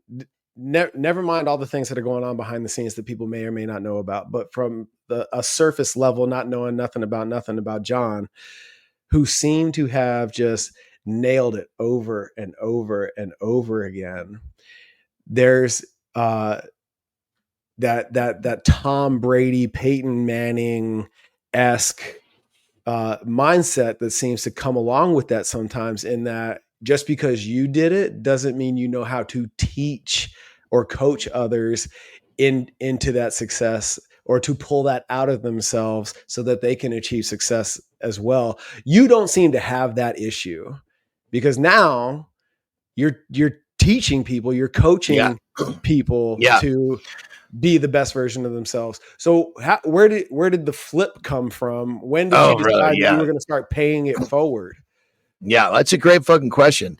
never mind all the things that are going on behind the scenes that people may or may not know about, but from a surface level, not knowing nothing about Jon, who seem to have just nailed it over and over and over again. There's that Tom Brady, Peyton Manning-esque mindset that seems to come along with that sometimes, in that just because you did it doesn't mean you know how to teach or coach others into that success, or to pull that out of themselves so that they can achieve success as well. You don't seem to have that issue, because now you're teaching people, you're coaching people to be the best version of themselves. So where did the flip come from? When did you decide that you were going to start paying it forward? Yeah, that's a great fucking question.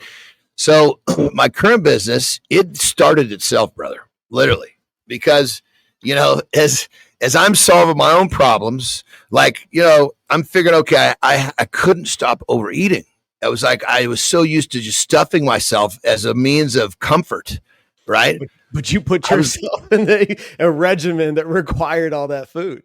So my current business, it started itself, brother, literally, because, as I'm solving my own problems, like, I'm figuring, okay, I couldn't stop overeating. I was like, I was so used to just stuffing myself as a means of comfort. Right. But you put yourself in a regimen that required all that food.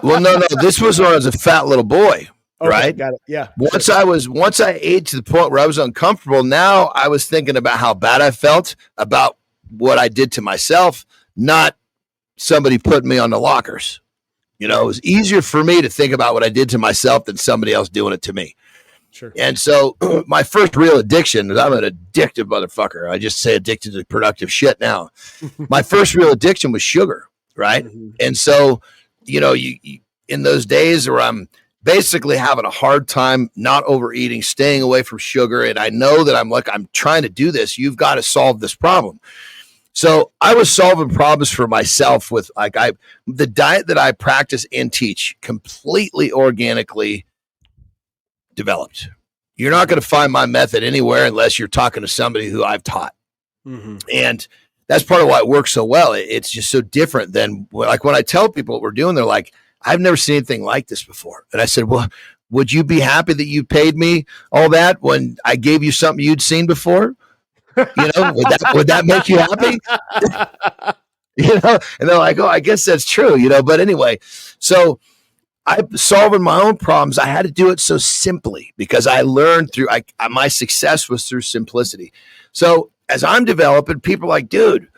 Well, no, this was when I was a fat little boy. Okay, right. Got it. Yeah. Once I ate to the point where I was uncomfortable, now I was thinking about how bad I felt about what I did to myself, not somebody putting me on the lockers. You know, it was easier for me to think about what I did to myself than somebody else doing it to me. Sure. And so my first real addiction, I'm an addictive motherfucker. I just say addicted to productive shit now. My first real addiction was sugar, right? Mm-hmm. And so, you know, you in those days where I'm basically having a hard time not overeating, staying away from sugar, and I know that I'm trying to do this. You've got to solve this problem. So I was solving problems for myself with the diet that I practice and teach completely organically developed. You're not going to find my method anywhere unless you're talking to somebody who I've taught. Mm-hmm. And that's part of why it works so well. It's just so different than like when I tell people what we're doing, they're like, I've never seen anything like this before. And I said, well, would you be happy that you paid me all that when I gave you something you'd seen before? You know, would that make you happy? You know, and they're like, oh, I guess that's true, you know, but anyway, so I'm solving my own problems. I had to do it so simply because I learned through my success was through simplicity. So as I'm developing, people are like, dude,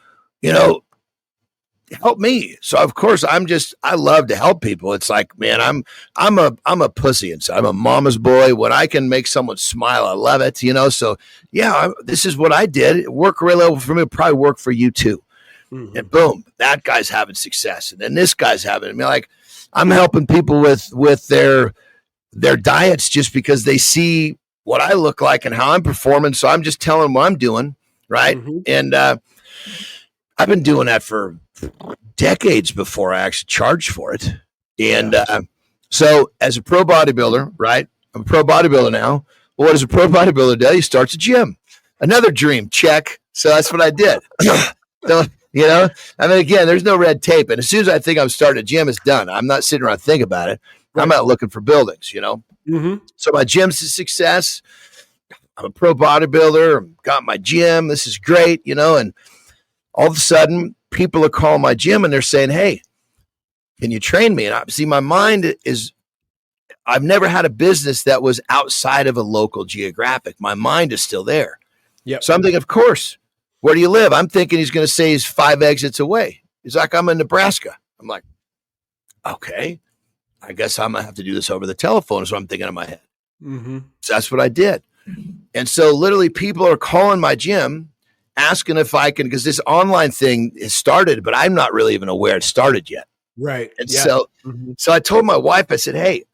you know, help me. So of course I love to help people. It's like, man, I'm a pussy inside. I'm a mama's boy. When I can make someone smile, I love it, you know? So yeah, this is what I did. It worked really well for me. It'll probably work for you too. Mm-hmm. And boom, that guy's having success. And then this guy's having, I mean, like I'm helping people with their diets just because they see what I look like and how I'm performing. So I'm just telling them what I'm doing. Right. Mm-hmm. And, I've been doing that for decades before I actually charged for it. And so as a pro bodybuilder, right, I'm a pro bodybuilder now. Well, what does a pro bodybuilder do? He starts a gym. Another dream, check. So that's what I did. So, you know, I mean, again, there's no red tape. And as soon as I think I'm starting a gym, it's done. I'm not sitting around thinking about it. Right. I'm out looking for buildings, you know. Mm-hmm. So my gym's a success. I'm a pro bodybuilder. Got my gym. This is great, you know, and all of a sudden, people are calling my gym and they're saying, hey, can you train me? And I see my mind is, I've never had a business that was outside of a local geographic. My mind is still there. Yep. So I'm thinking, of course, where do you live? I'm thinking he's going to say he's 5 exits away. He's like, I'm in Nebraska. I'm like, okay, I guess I'm going to have to do this over the telephone. So I'm thinking in my head. Mm-hmm. So that's what I did. And so literally people are calling my gym asking if I can, because this online thing has started, but I'm not really even aware it started yet. Right. And so I told my wife, I said, hey,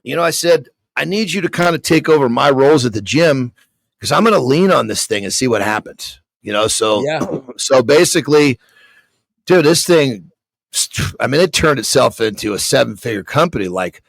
you know, I said, I need you to kind of take over my roles at the gym because I'm going to lean on this thing and see what happens, you know? So, so basically, dude, this thing, I mean, it turned itself into a 7-figure company, like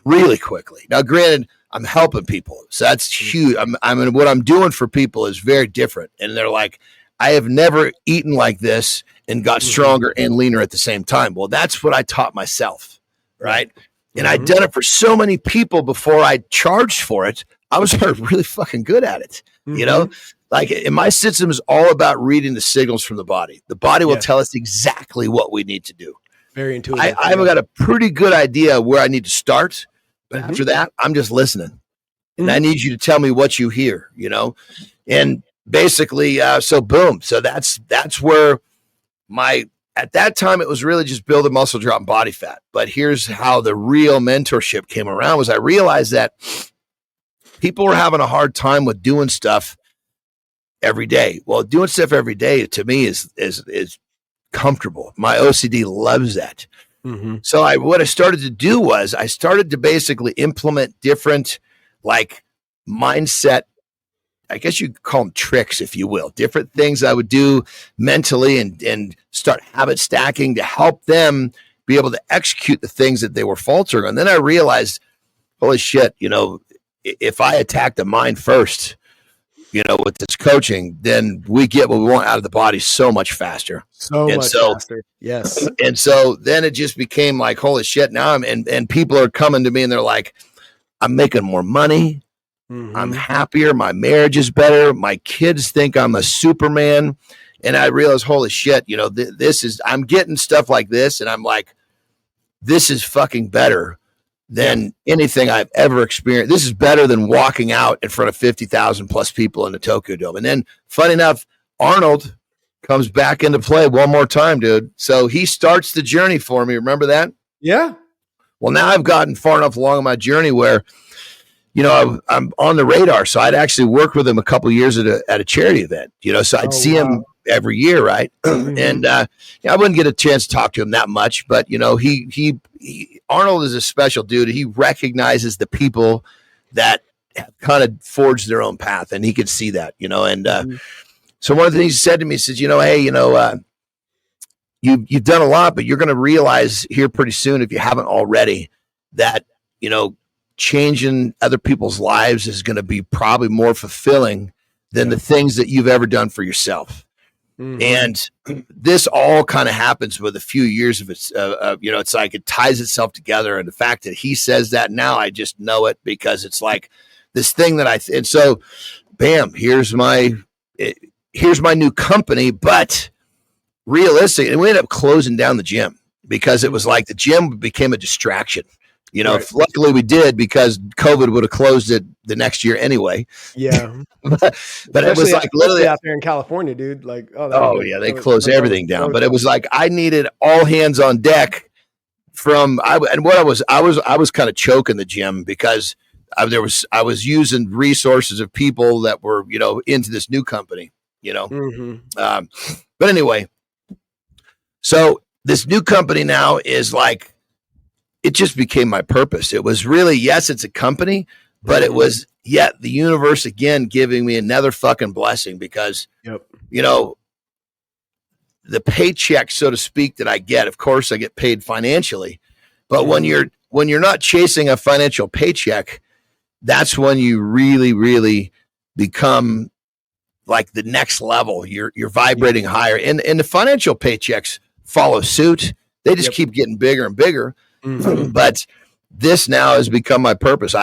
really quickly. Now, granted, I'm helping people. So that's huge. I mean, what I'm doing for people is very different. And they're like, I have never eaten like this and got stronger and leaner at the same time. Well, that's what I taught myself. Right. And I'd done it for so many people before I charged for it. I was really fucking good at it. You know, like my system is all about reading the signals from the body. The body will tell us exactly what we need to do. Very intuitive. I've got a pretty good idea where I need to start. But after that, I'm just listening. And I need you to tell me what you hear, you know? And basically, so boom. So that's where at that time, it was really just building muscle, drop body fat. But here's how the real mentorship came around was I realized that people were having a hard time with doing stuff every day. Well, doing stuff every day to me is comfortable. My OCD loves that. Mm-hmm. So what I started to do was I started to basically implement different like mindset, I guess you could call them tricks, if you will, different things I would do mentally and start habit stacking to help them be able to execute the things that they were faltering. And then I realized, holy shit, you know, if I attack the mind first, you know, with this coaching, then we get what we want out of the body so much faster. Faster. Yes. And so then it just became like, holy shit, now and people are coming to me and they're like, I'm making more money. Mm-hmm. I'm happier. My marriage is better. My kids think I'm a Superman. And I realized, holy shit, you know, I'm getting stuff like this. And I'm like, this is fucking better than anything I've ever experienced. This is better than walking out in front of 50,000 plus people in the Tokyo Dome. And then funny enough, Arnold comes back into play one more time, dude. So he starts the journey for me. Remember that? Yeah. Well, now I've gotten far enough along in my journey where, I'm on the radar. So I'd actually worked with him a couple of years at a charity event, so I'd Oh, see him wow. every year. Right. Mhm. And, I wouldn't get a chance to talk to him that much, but Arnold is a special dude. He recognizes the people that have kind of forged their own path, and he could see that, and, Mhm. so one of the things he said to me, he says, hey, you've done a lot, but you're going to realize here pretty soon, if you haven't already, that, changing other people's lives is going to be probably more fulfilling than Yeah. the things that you've ever done for yourself. Mhm. And this all kind of happens with a few years of it. It's like it ties itself together. And the fact that he says that now, I just know it, because it's like this thing that and so bam, here's my new company. But realistic, and we ended up closing down the gym because it was Mhm. like the gym became a distraction. Right. Luckily we did, because COVID would have closed it the next year anyway. Yeah. but it was like literally, Especially out there in California, dude. Like, oh, that would oh have been yeah, they closed everything down. so But it tough. was like I needed all hands on deck and what I was kind of choking the gym because I was using resources of people that were into this new company. Mhm. Um, but anyway, so this new company now is like, it just became my purpose. It was really, yes, it's a company, but it Mhm. was yet the universe again giving me another fucking blessing, because, Yep. you know, the paycheck, so to speak, that I get, of course I get paid financially, but Mhm. when you're not chasing a financial paycheck, that's when you really, really become like the next level. You're Yep. vibrating higher, and the financial paychecks follow suit. They just Yep. keep getting bigger and bigger. Mhm. But this now has become my purpose.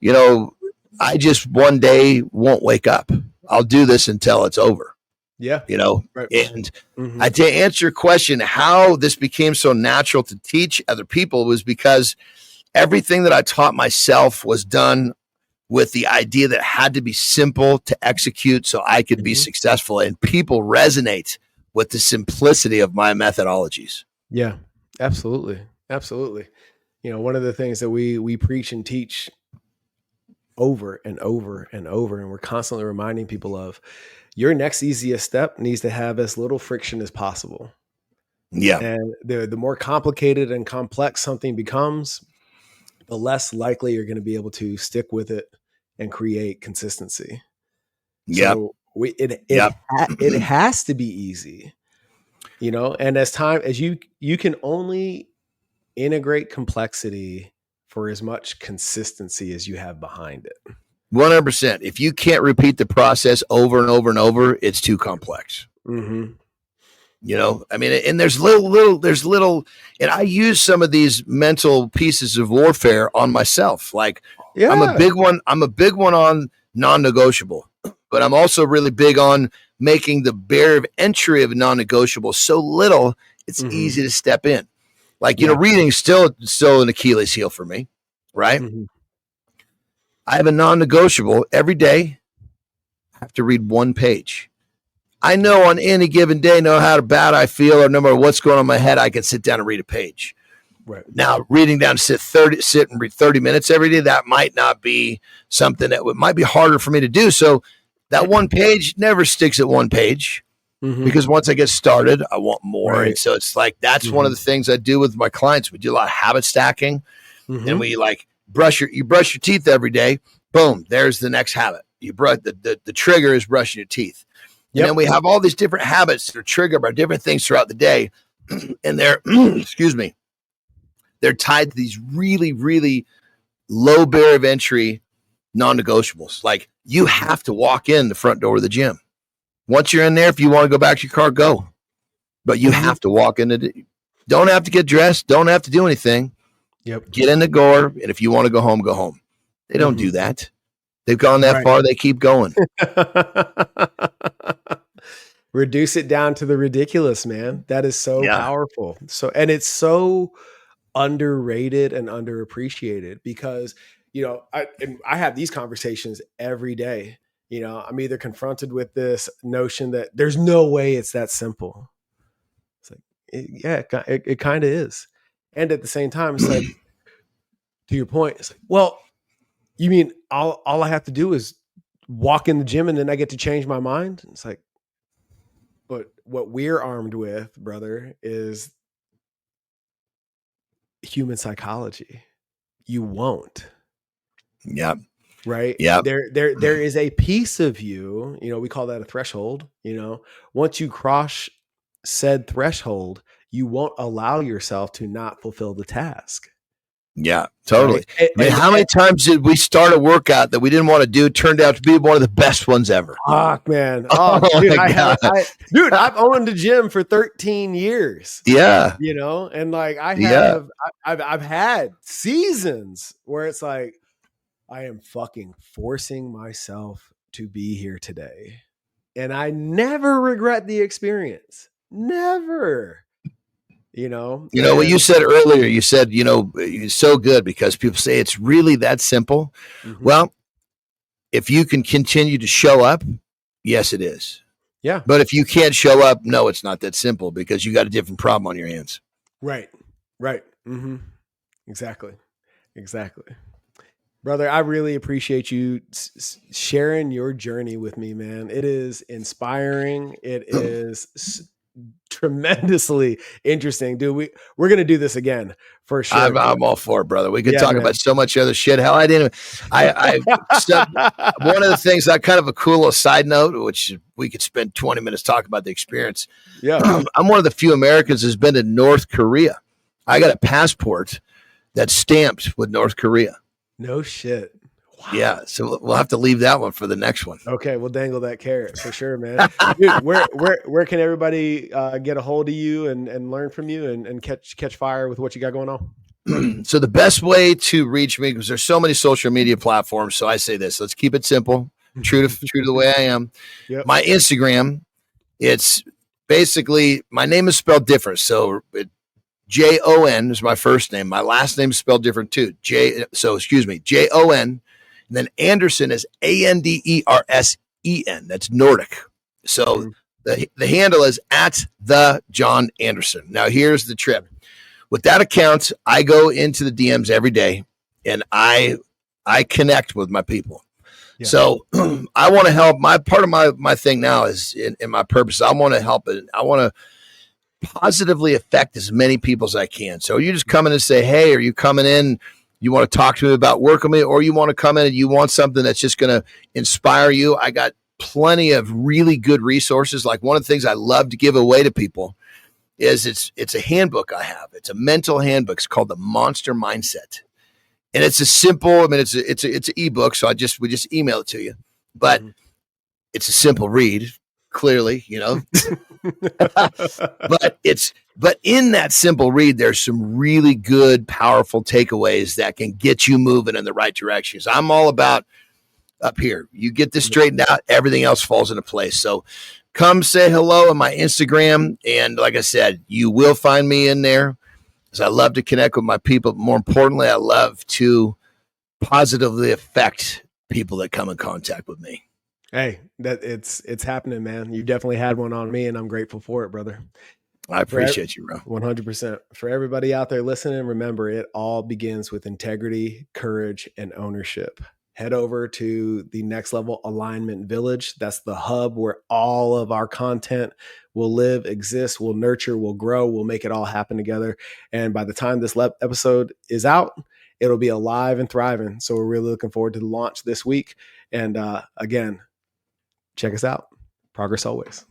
You know, I just one day won't wake up. I'll do this until it's over. Yeah. You know, Right. and Mhm. to answer your question, how this became so natural to teach other people was because everything that I taught myself was done with the idea that it had to be simple to execute so I could be Mhm. successful. And people resonate with the simplicity of my methodologies. Yeah. Absolutely. Absolutely. One of the things that we preach and teach over and over and over, and we're constantly reminding people of, your next easiest step needs to have as little friction as possible. Yeah. And the more complicated and complex something becomes, the less likely you're going to be able to stick with it and create consistency. Yep. So Yep. it has to be easy, and as you can only integrate complexity for as much consistency as you have behind it. 100%. If you can't repeat the process over and over and over, it's too complex. Mm-hmm. I mean, and there's little, and I use some of these mental pieces of warfare on myself. Like Yeah. I'm a big one on non-negotiable, but I'm also really big on making the barrier of entry of non-negotiable so little it's Mm-hmm. easy to step in. Like, Yeah. reading still an Achilles heel for me, right? Mm-hmm. I have a non-negotiable every day. I have to read one page. I know on any given day, no matter how bad I feel or no matter what's going on in my head, I can sit down and read a page. Right. Now, reading down to sit and read 30 minutes every day, that might not be something that might be harder for me to do. So that one page never sticks at one page, Mm-hmm. because once I get started, I want more. And Right. so it's like, that's one of Mm-hmm. the things I do with my clients. We do a lot of habit stacking, and Mm-hmm. we like you brush your teeth every day. Boom, there's the next habit. You brush the trigger is brushing your teeth. And then Yep. we have all these different habits that are triggered by different things throughout the day. And they're, excuse me, they're tied to these really, really low barrier of entry non negotiables. Like, you Mm-hmm. have to walk in the front door of the gym. Once you're in there, if you want to go back to your car, go. But you Mm-hmm. have to walk in. Don't have to get dressed. Don't have to do anything. Yep. Get in the door. And if you want to go home, go home. They don't Mm-hmm. do that. They've gone that Right. far. They keep going. Reduce it down to the ridiculous, man. That is so Yeah. powerful. And it's so underrated and underappreciated because, I have these conversations every day. I'm either confronted with this notion that there's no way it's that simple. It's like, yeah, it kind of is. And at the same time, it's like, to your point, it's like, well, you mean all I have to do is walk in the gym and then I get to change my mind? It's like, but what we're armed with, brother, is human psychology. You won't. Yeah. Right. Yeah. There is a piece of you, we call that a threshold. Once you cross said threshold, you won't allow yourself to not fulfill the task. Yeah, totally. Right? I mean, how many times did we start a workout that we didn't want to do? Turned out to be one of the best ones ever. Fuck, man. Oh, dude, my I've owned a gym for 13 years. Yeah. And like I've had seasons where it's like, I am fucking forcing myself to be here today. And I never regret the experience. Never. What you said earlier, you said, it's so good because people say it's really that simple. Mm-hmm. Well, if you can continue to show up, yes, it is. Yeah. But if you can't show up, no, it's not that simple because you got a different problem on your hands. Right. Mm-hmm. Exactly. Brother, I really appreciate you sharing your journey with me, man. It is inspiring. It is tremendously interesting, dude. We're gonna do this again for sure. I'm all for it, brother. We could talk about so much other shit. Hell, one of the things, kind of a cool little side note, which we could spend 20 minutes talking about the experience. Yeah, I'm one of the few Americans who's been to North Korea. I got a passport that's stamped with North Korea. No shit. Wow. Yeah, so we'll have to leave that one for the next one. Okay, we'll dangle that carrot for sure, man. Dude, where can everybody get a hold of you and learn from you and catch fire with what you got going on? So the best way to reach me, because there's so many social media platforms, so I say this: let's keep it simple, true to the way I am. Yep. My Instagram, it's basically my name is spelled different, so Jon is my first name. My last name is spelled different too. Jon, and then Andersen is Andersen. That's Nordic. So the handle is @the Jon Andersen. Now here's the trip. With that account, I go into the DMs every day and I connect with my people. Yeah. So I want to help. Part of my thing now is in my purpose. I want to help it. I want to positively affect as many people as I can. So you just come in and say, hey, are you coming in? You want to talk to me about work with me, or you want to come in and you want something that's just going to inspire you? I got plenty of really good resources. Like one of the things I love to give away to people is it's a handbook I have. It's a mental handbook. It's called the Monster Mindset. And it's a simple, it's an ebook. So we just email it to you, but it's a simple read, clearly, but in that simple read, there's some really good, powerful takeaways that can get you moving in the right directions. I'm all about up here. You get this straightened out, everything else falls into place. So come say hello on my Instagram. And like I said, you will find me in there because I love to connect with my people. More importantly, I love to positively affect people that come in contact with me. Hey, that it's happening, man. You definitely had one on me, and I'm grateful for it, brother. I appreciate you, bro. 100%. For everybody out there listening, remember, it all begins with integrity, courage, and ownership. Head over to the Next Level Alignment Village. That's the hub where all of our content will live, exist, will nurture, will grow, will make it all happen together. And by the time this episode is out, it'll be alive and thriving. So we're really looking forward to the launch this week. And again, check us out. Progress always.